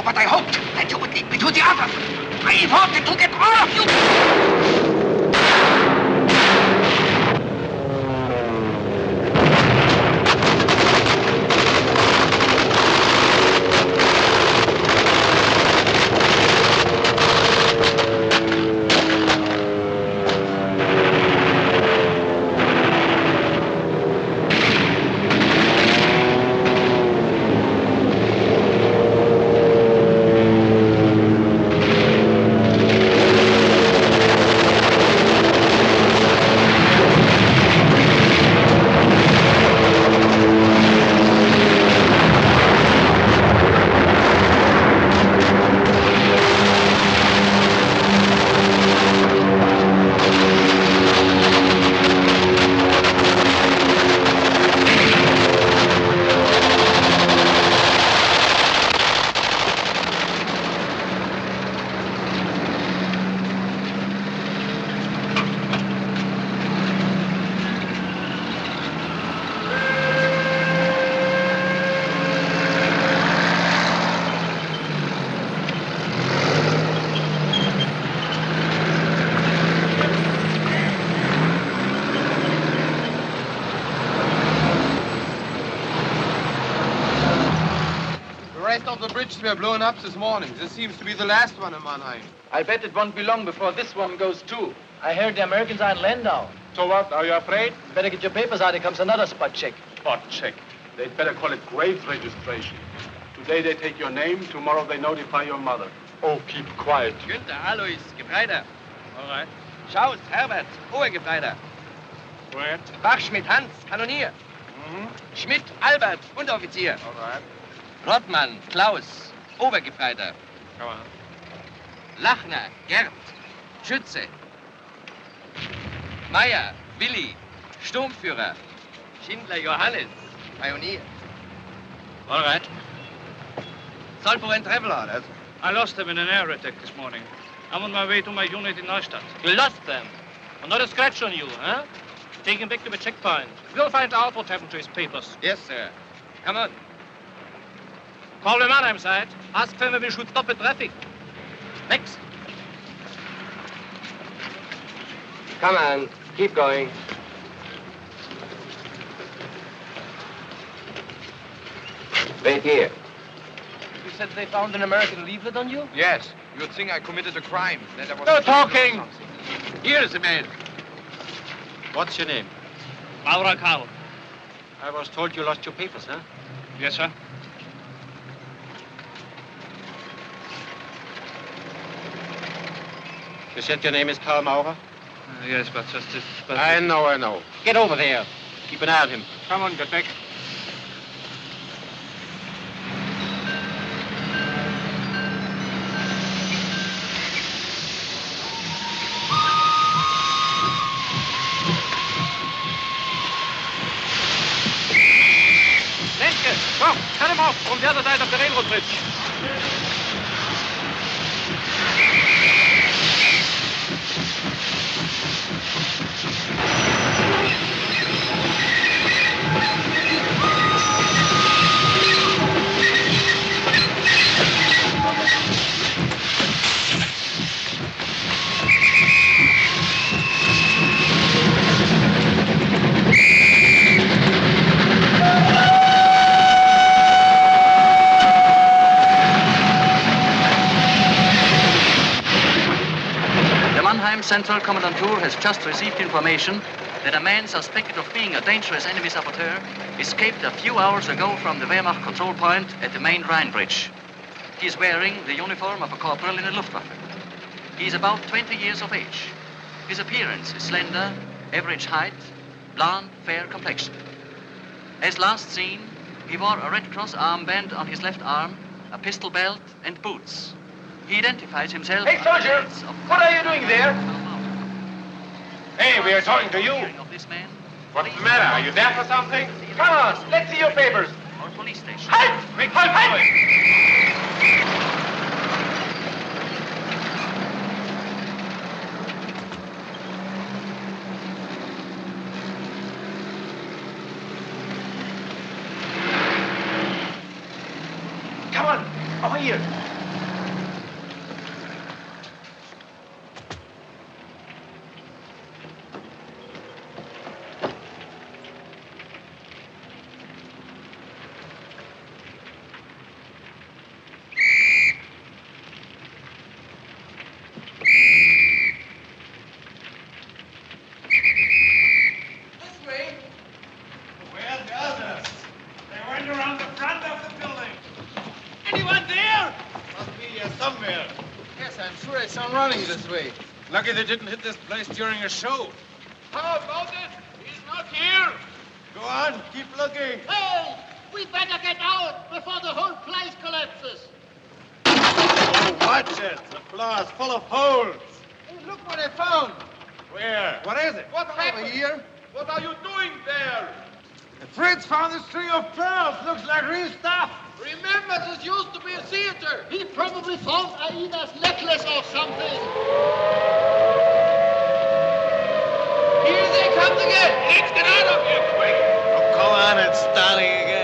But I hoped that you would lead me to the others. I wanted to get all of you. Were blown up this morning. This seems to be the last one in Mannheim. I bet it won't be long before this one goes too. I heard the Americans are in Landau. So what? Are you afraid? Better get your papers out. Here comes another spot check. Spot check. They'd better call it grave registration. Today they take your name. Tomorrow they notify your mother. Oh, keep quiet. Günther, Alois, Gefreiter. All right. Schaus, Herbert, Obergefreiter. Where? Bachschmidt, Hans, Kanonier. Schmidt, Albert, Unteroffizier. All right. Rottmann, Klaus, Obergefreiter. Come on. Lachner, Gerd, Schütze. Meier, Willi, Sturmführer. Schindler, Johannes, Pionier. All right. Zollverein travel orders. I lost them in an air attack this morning. I'm on my way to my unit in Neustadt. You lost them? Well, not a scratch on you, huh? Take him back to the checkpoint. We'll find out what happened to his papers. Yes, sir. Come on. Call the Mannheim side. Ask them if we should stop the traffic. Next. Come on. Keep going. Wait here. You said they found an American leaflet on you? Yes. You'd think I committed a crime. That I was No talking. Here's the man. What's your name? Maurer Karl. I was told you lost your papers, huh? Yes, sir. You said your name is Karl Maurer? Yes, but just this... But I know. Get over there. Keep an eye on him. Come on, get back. Lenke, komm, cut him off from the other side of the railroad bridge. Central Kommandantur has just received information that a man suspected of being a dangerous enemy saboteur escaped a few hours ago from the Wehrmacht control point at the main Rhine bridge. He is wearing the uniform of a corporal in the Luftwaffe. He is about 20 years of age. His appearance is slender, average height, blonde, fair complexion. As last seen, he wore a Red Cross armband on his left arm, a pistol belt, and boots. He identifies himself... Hey, soldier! What are you doing there? Hey, we are talking to you. What's the matter? Are you there for something? Come on, let's see your papers. Or police station. Halt! Halt! Come on, over here. This way. Lucky they didn't hit this place during a show. How about it? He's not here. Go on, keep looking. Hey, we better get out before the whole place collapses. Oh, watch it. The floor is full of holes. Hey, look what I found. Where? What is it? What happened? Here? What are you doing there? Fritz found this string of pearls. Looks like real stuff. Remember, this used to be a theater. He probably found Aida's necklace or something. Here they come again. Let's get out of here, quick. Oh, come on, it's starting again.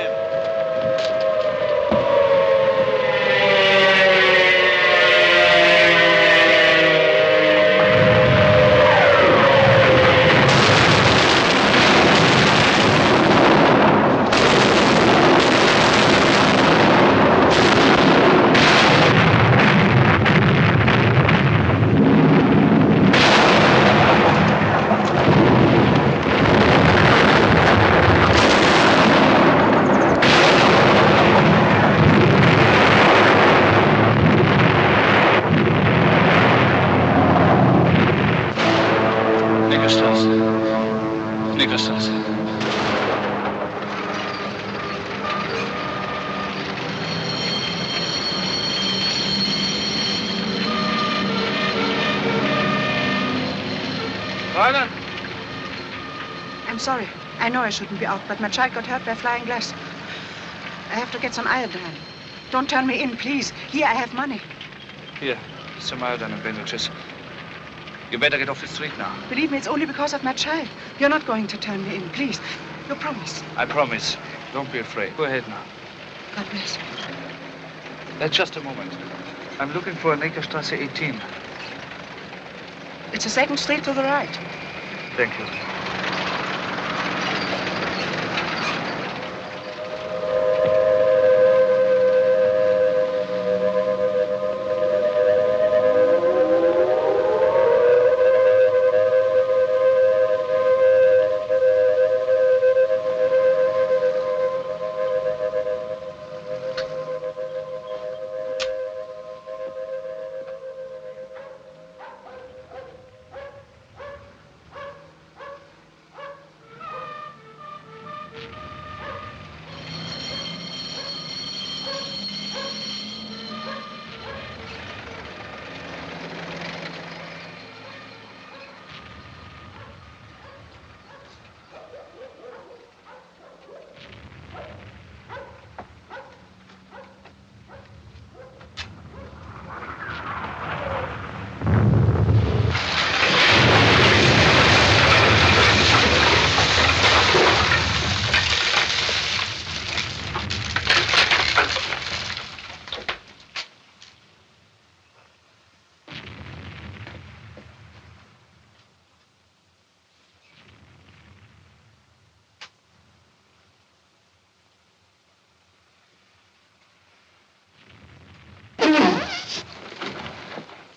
Werner? I'm sorry. I know I shouldn't be out, but my child got hurt by flying glass. I have to get some iodine. Don't turn me in, please. Here, I have money. Here, some iodine and bandages. You better get off the street now. Believe me, it's only because of my child. You're not going to turn me in, please. You promise. I promise. Don't be afraid. Go ahead now. God bless you. Just a moment. I'm looking for Neckarstrasse 18. It's the second street to the right. Thank you.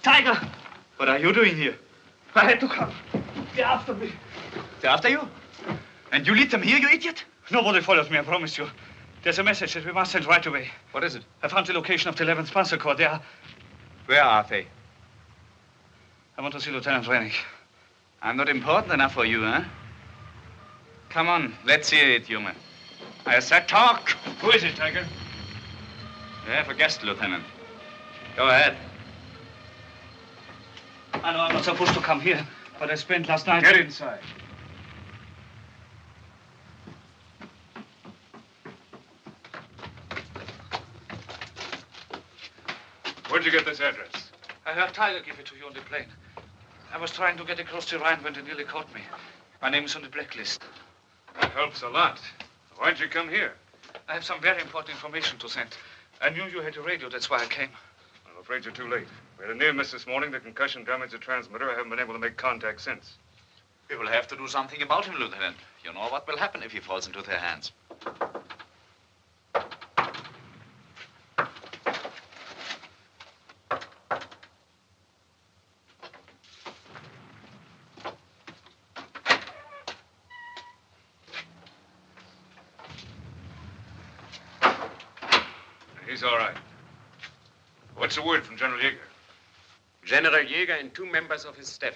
Tiger! What are you doing here? I had to come. They're after me. They're after you? And you lead them here, you idiot? Nobody follows me, I promise you. There's a message that we must send right away. What is it? I found the location of the 11th Panzer Corps. They are... Where are they? I want to see Lieutenant Rennick. I'm not important enough for you, huh? Come on, let's hear it, human. I said talk. Who is it, Tiger? You have a guest, Lieutenant. Go ahead. I know I'm not supposed to come here, but I spent last night... Get inside. Where'd you get this address? I heard Tiger give it to you on the plane. I was trying to get across the Rhine when they nearly caught me. My name is on the blacklist. That helps a lot. Why'd you come here? I have some very important information to send. I knew you had a radio, that's why I came. I'm afraid you're too late. We had a near miss this morning. The concussion damaged the transmitter. I haven't been able to make contact since. We will have to do something about him, Lieutenant. You know what will happen if he falls into their hands. He's all right. What's the word from General Yeager? General Yeager and 2 members of his staff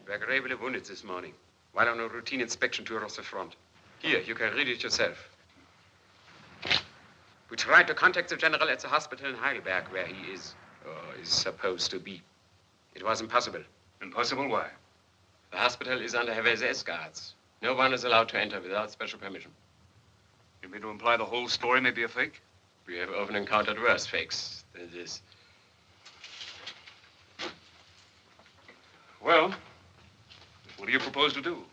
were gravely wounded this morning while on a routine inspection tour of the front. Here, you can read it yourself. We tried to contact the general at the hospital in Heidelberg, where he is, or is supposed to be. It was impossible. Impossible? Why? The hospital is under heavy SS guards. No one is allowed to enter without special permission. You mean to imply the whole story may be a fake? We have often encountered worse fakes than this. Well, what do you propose to do?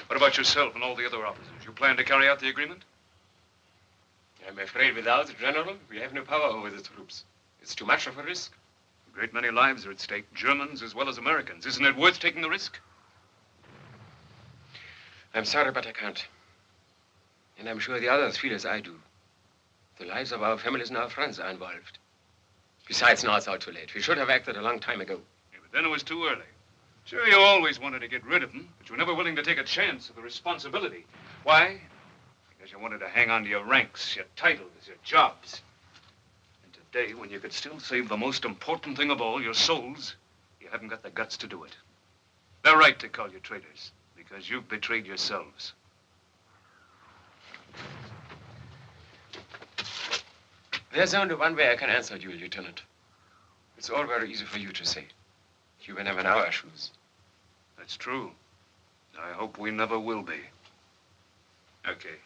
What about yourself and all the other officers? You plan to carry out the agreement? I'm afraid without the general, we have no power over the troops. It's too much of a risk. A great many lives are at stake, Germans as well as Americans. Isn't it worth taking the risk? I'm sorry, but I can't. And I'm sure the others feel as I do. The lives of our families and our friends are involved. Besides, now it's out too late. We should have acted a long time ago. Yeah, but then it was too early. Sure, you always wanted to get rid of them, but you were never willing to take a chance of the responsibility. Why? Because you wanted to hang on to your ranks, your titles, your jobs. And today, when you could still save the most important thing of all, your souls, you haven't got the guts to do it. They're right to call you traitors, because you've betrayed yourselves. There's only one way I can answer you, Lieutenant. It's all very easy for you to say. You were never in our shoes. That's true. I hope we never will be. Okay.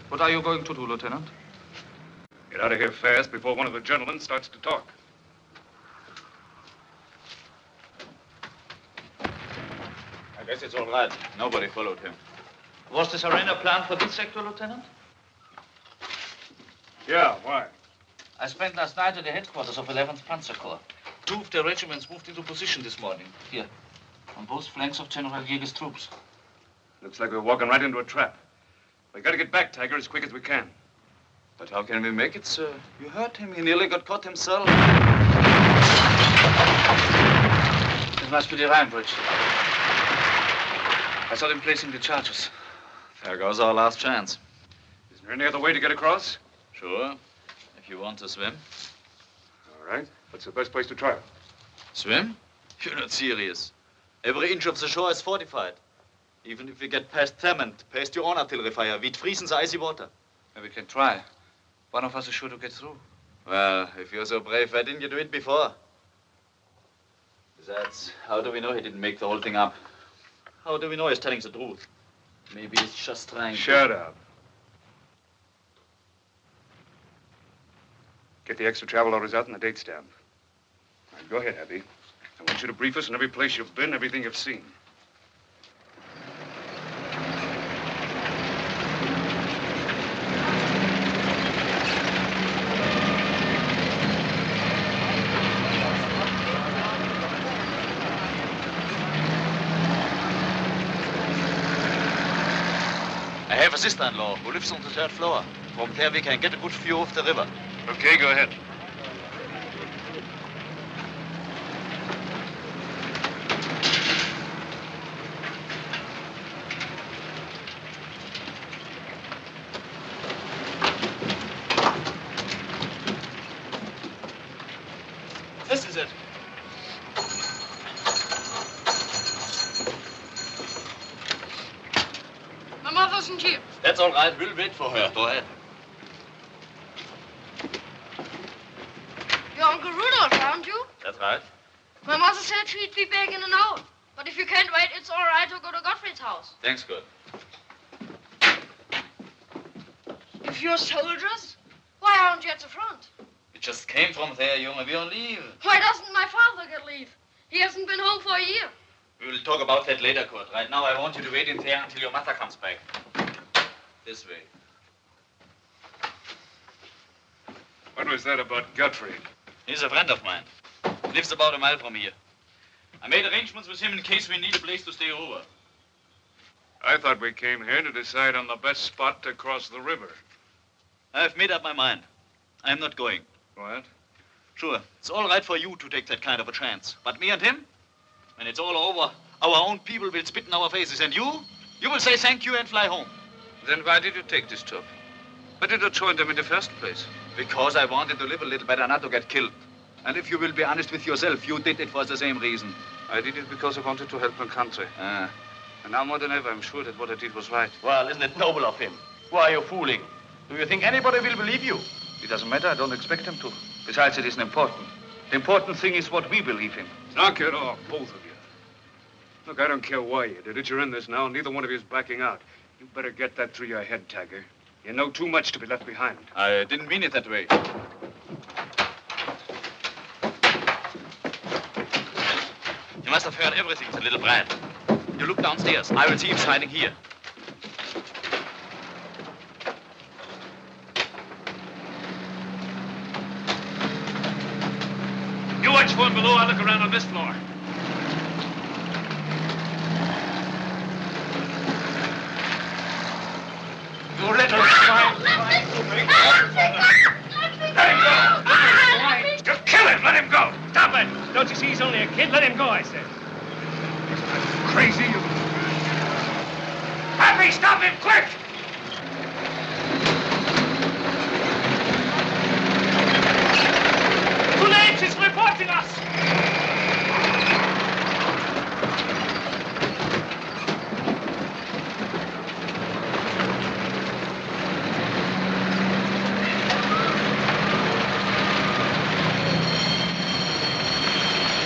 What are you going to do, Lieutenant? Get out of here fast before one of the gentlemen starts to talk. I guess it's all right. Nobody followed him. Was the surrender planned for this sector, Lieutenant? Yeah, why? I spent last night at the headquarters of 11th Panzer Corps. 2 of the regiments moved into position this morning. Here, on both flanks of General Yeager's troops. Looks like we're walking right into a trap. We gotta get back, Tiger, as quick as we can. But how can we make it, sir? You heard him. He nearly got caught himself. It must be the Rhine Bridge. I saw them placing the charges. There goes our last chance. Is there any other way to get across? Sure. If you want to swim. All right. What's the best place to try it? Swim? You're not serious. Every inch of the shore is fortified. Even if we get past them and past your own artillery fire, we'd freeze in the icy water. We can try. One of us is sure to get through. Well, if you're so brave, why didn't you do it before? Besides, how do we know he didn't make the whole thing up? How do we know he's telling the truth? Maybe he's just trying to... Shut up. Get the extra travel orders out and the date stamp. All right, go ahead, Abby. I want you to brief us on every place you've been, everything you've seen. my sister-in-law, who lives on the 3rd floor. From there, we can get a good view of the river. Okay, go ahead. This is it. My mother isn't here. That's all right. We'll wait for her. Go ahead. Your Uncle Rudolph, aren't you? That's right. My mother said she'd be back in an hour. But if you can't wait, it's all right to go to Gottfried's house. Thanks, good. If you're soldiers, why aren't you at the front? We just came from there, Junge. We're on leave. Why doesn't my father get leave? He hasn't been home for a year. We will talk about that later, Kurt. Right now, I want you to wait in there until your mother comes back. This way. What was that about Gottfried? He's a friend of mine. Lives about a mile from here. I made arrangements with him in case we need a place to stay over. I thought we came here to decide on the best spot to cross the river. I've made up my mind. I'm not going. What? Sure, it's all right for you to take that kind of a chance. But me and him, when it's all over, our own people will spit in our faces. And you will say thank you and fly home. Then why did you take this job? Why did you join them in the first place? Because I wanted to live a little better, not to get killed. And if you will be honest with yourself, you did it for the same reason. I did it because I wanted to help my country. Ah. And now more than ever, I'm sure that what I did was right. Well, isn't it noble of him? Who are you fooling? Do you think anybody will believe you? It doesn't matter. I don't expect him to. Besides, it isn't important. The important thing is what we believe in. Knock it off, both of you. Look, I don't care why you did it. You're in this now. Neither one of you is backing out. You better get that through your head, Tiger. You know too much to be left behind. I didn't mean it that way. You must have heard everything, the little brat. You look downstairs. I will see him hiding here. You watch for him below. I'll look around on this floor. You little swine. Let him go. Just kill him. Let him go. Stop it. Don't you see he's only a kid? Let him go, I said. Crazy, you. Happy, stop him, quick! Police is reporting us!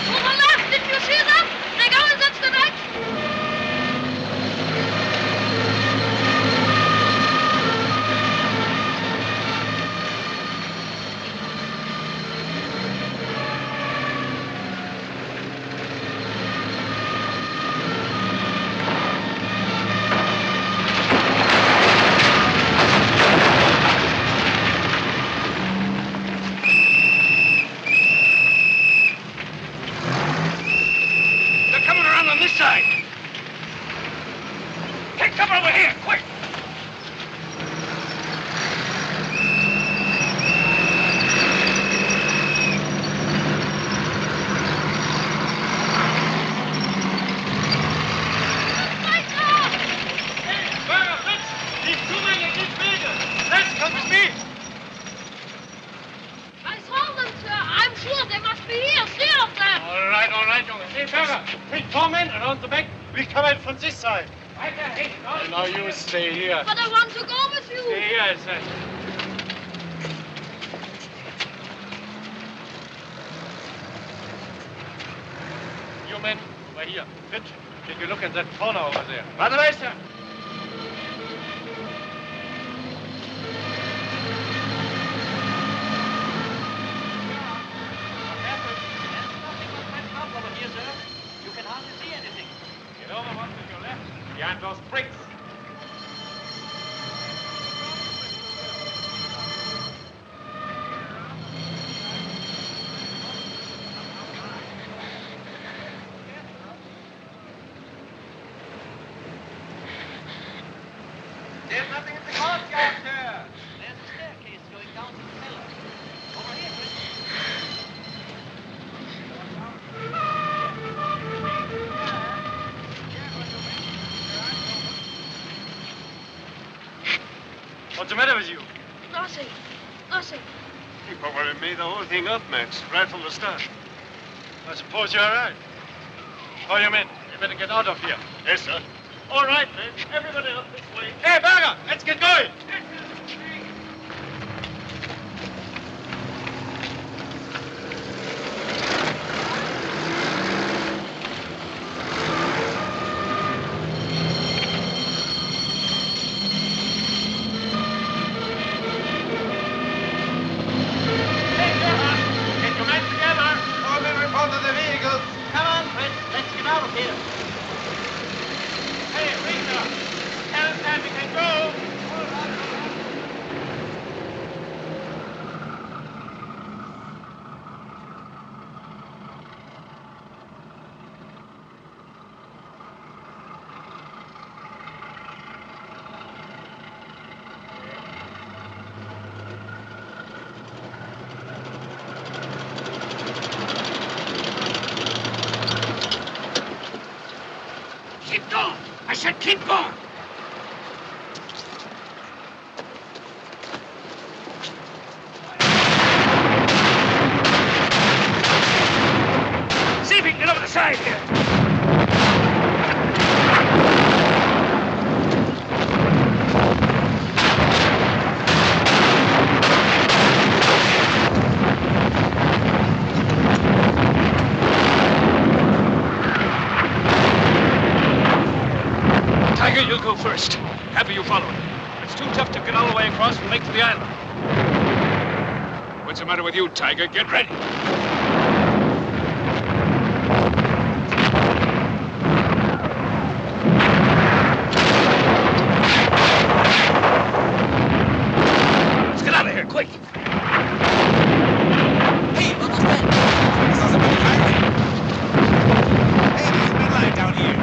To the left, did you see them? They go in that direction. They're coming around on this side. Take cover over here, quick! Werner, Fritz, die Zugänge sind wilde. Let's come with me. I saw them, sir. I'm sure they must be here. Three of them. All right, Junge. Hey, Werner, bring 4 men around the back. We come in from this side. Now you stay here. But I want to go with you. Stay here, I said. You men, over here. Fritz, take a look at that corner over there. Right away, sir. You can hardly see anything. Get over one to your left, behind those bricks. the matter with you? Nothing. Nothing. You probably made the whole thing up, Max, right from the start. I suppose you're right. Call your men. You better get out of here. Yes, sir. All right, men. Everybody up this way. Hey, Berger, let's get going. Keep going! I said keep going! See if you can get over the side here. Tiger, you'll go first. Happy you follow. It's too tough to get all the way across and make for the island. What's the matter with you, Tiger? Get ready. Let's get out of here, quick. Hey, what's that? I saw somebody hiding. Hey, there's a red light down here.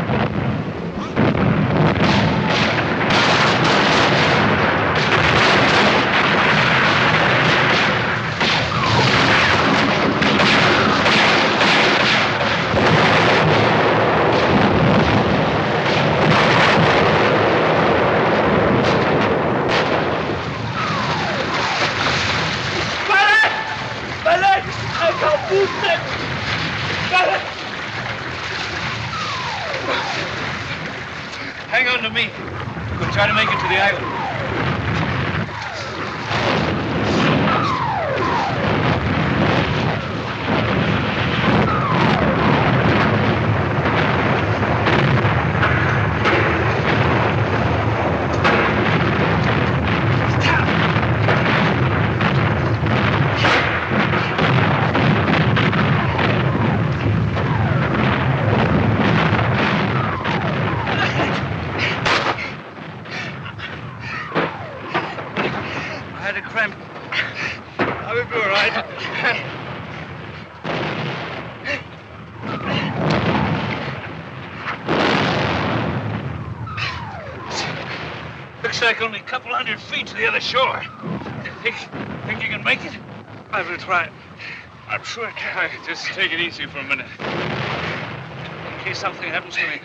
Hang on to me. We'll try to make it to the island. I'll be all right. Looks like only a couple hundred feet to the other shore. Think you can make it? I will try. I'm sure I can. Just take it easy for a minute. In case something happens to me.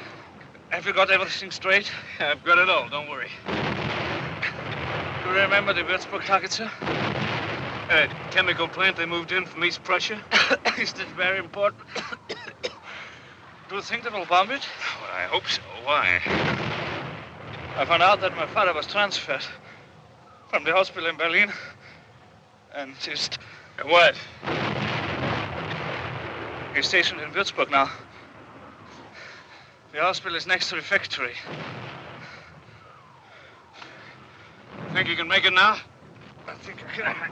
Have you got everything straight? I've got it all, don't worry. Do you remember the Würzburg target, sir? That chemical plant they moved in from East Prussia? Is that very important? Do you think they will bomb it? Well, I hope so. Why? I found out that my father was transferred from the hospital in Berlin and just... What? He's stationed in Würzburg now. The hospital is next to the factory. Think you can make it now? I think I can.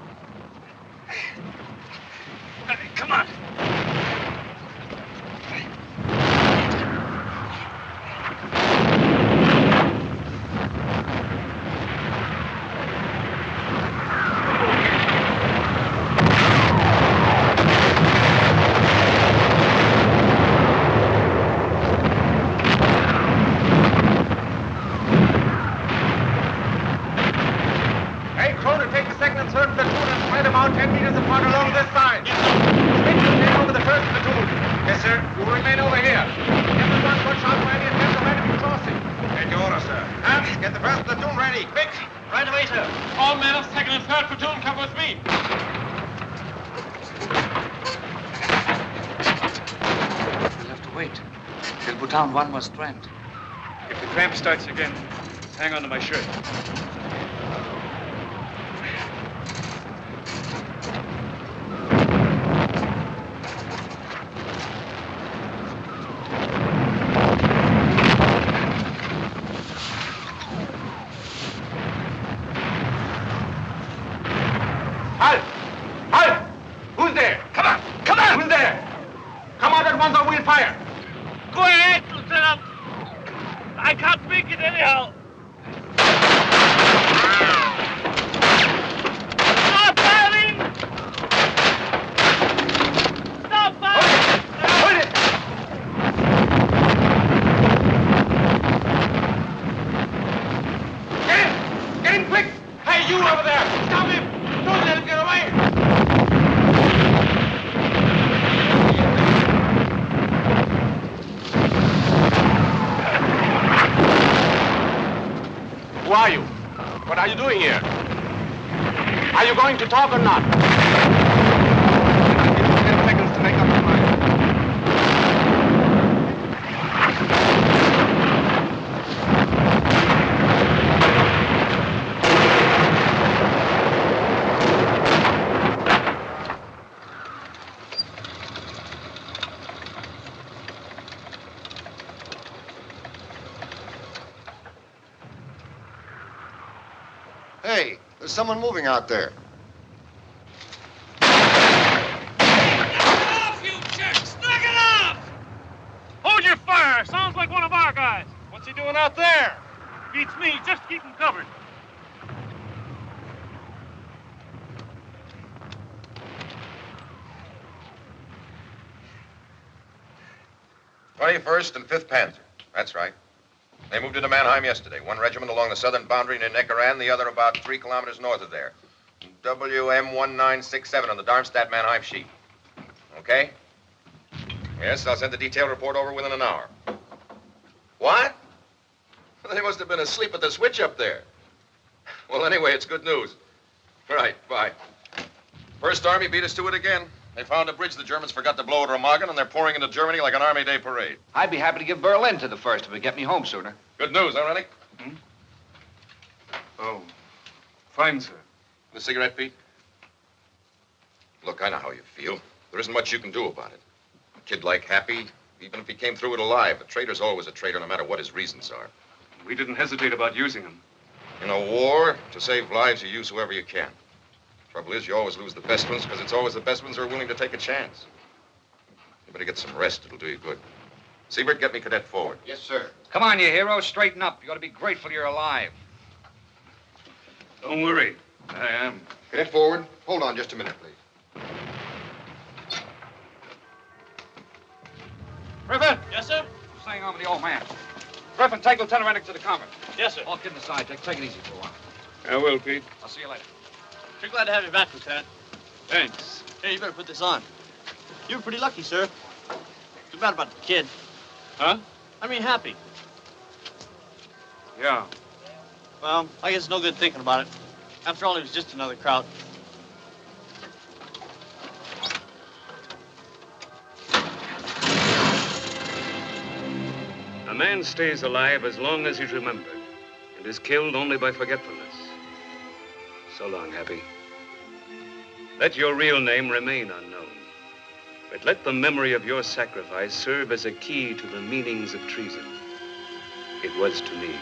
Come on. Hey, Kroner, take the second and third platoon and spread them out 10 meters apart along this side. Schmidt, you take over the first platoon. Yes, sir. You remain over here. Everyone watch out for any attempt of enemy crossing. At your order, sir. Hands, get the first platoon ready, quick! Right away, sir. All men of 2nd and 3rd platoon come with me. We'll have to wait. They'll put down one more strand. If the cramp starts again, hang on to my shirt. Halt! Halt! Who's there? Come on! Come on! Who's there? Come out at once or we'll fire. Go ahead, Lieutenant. I can't make it anyhow. Stop firing! Stop firing! Hold it! Get him! Get him quick! Hey, you over there! Stop him! Don't let him get away! Who are you? What are you doing here? Are you going to talk or not? 10 seconds to make up your mind. Hey, there's someone moving out there. Off, you jerks! Knock it off! Hold your fire! Sounds like one of our guys. What's he doing out there? Beats me. Just keep him covered. 21st and 5th Panzer. That's right. They moved into Mannheim yesterday. One regiment along the southern boundary near Neckaran, the other about 3 kilometers north of there. WM1967 on the Darmstadt-Mannheim sheet. Okay? Yes, I'll send the detailed report over within an hour. What? They must have been asleep at the switch up there. Well, anyway, it's good news. Right, bye. First Army beat us to it again. They found a bridge the Germans forgot to blow at Remagen, and they're pouring into Germany like an Army Day parade. I'd be happy to give Berlin to the first if it get me home sooner. Good news, huh, Rennie? Oh, fine, sir. The cigarette, Pete? Look, I know how you feel. There isn't much you can do about it. A kid like Happy, even if he came through it alive, a traitor's always a traitor, no matter what his reasons are. We didn't hesitate about using him. In a war, to save lives, you use whoever you can. Trouble is, you always lose the best ones because it's always the best ones who are willing to take a chance. You better get some rest. It'll do you good. Siebert, get me Cadet forward. Yes, sir. Come on, you hero. Straighten up. You ought to be grateful you're alive. Don't worry. I am. Cadet forward. Hold on just a minute, please. Griffin! Yes, sir? Staying on with the old man. Griffin, take Lieutenant Rennick to the convent. Yes, sir. All kidding aside, take it easy for a while. I will, Pete. I'll see you later. We're glad to have you back, Lieutenant. Thanks. Hey, you better put this on. You were pretty lucky, sir. Too bad about the kid. Huh? I mean, Happy. Yeah. Well, I guess no good thinking about it. After all, he was just another Kraut. A man stays alive as long as he's remembered and is killed only by forgetfulness. So long, Happy. Let your real name remain unknown, but let the memory of your sacrifice serve as a key to the meanings of treason. It was to me.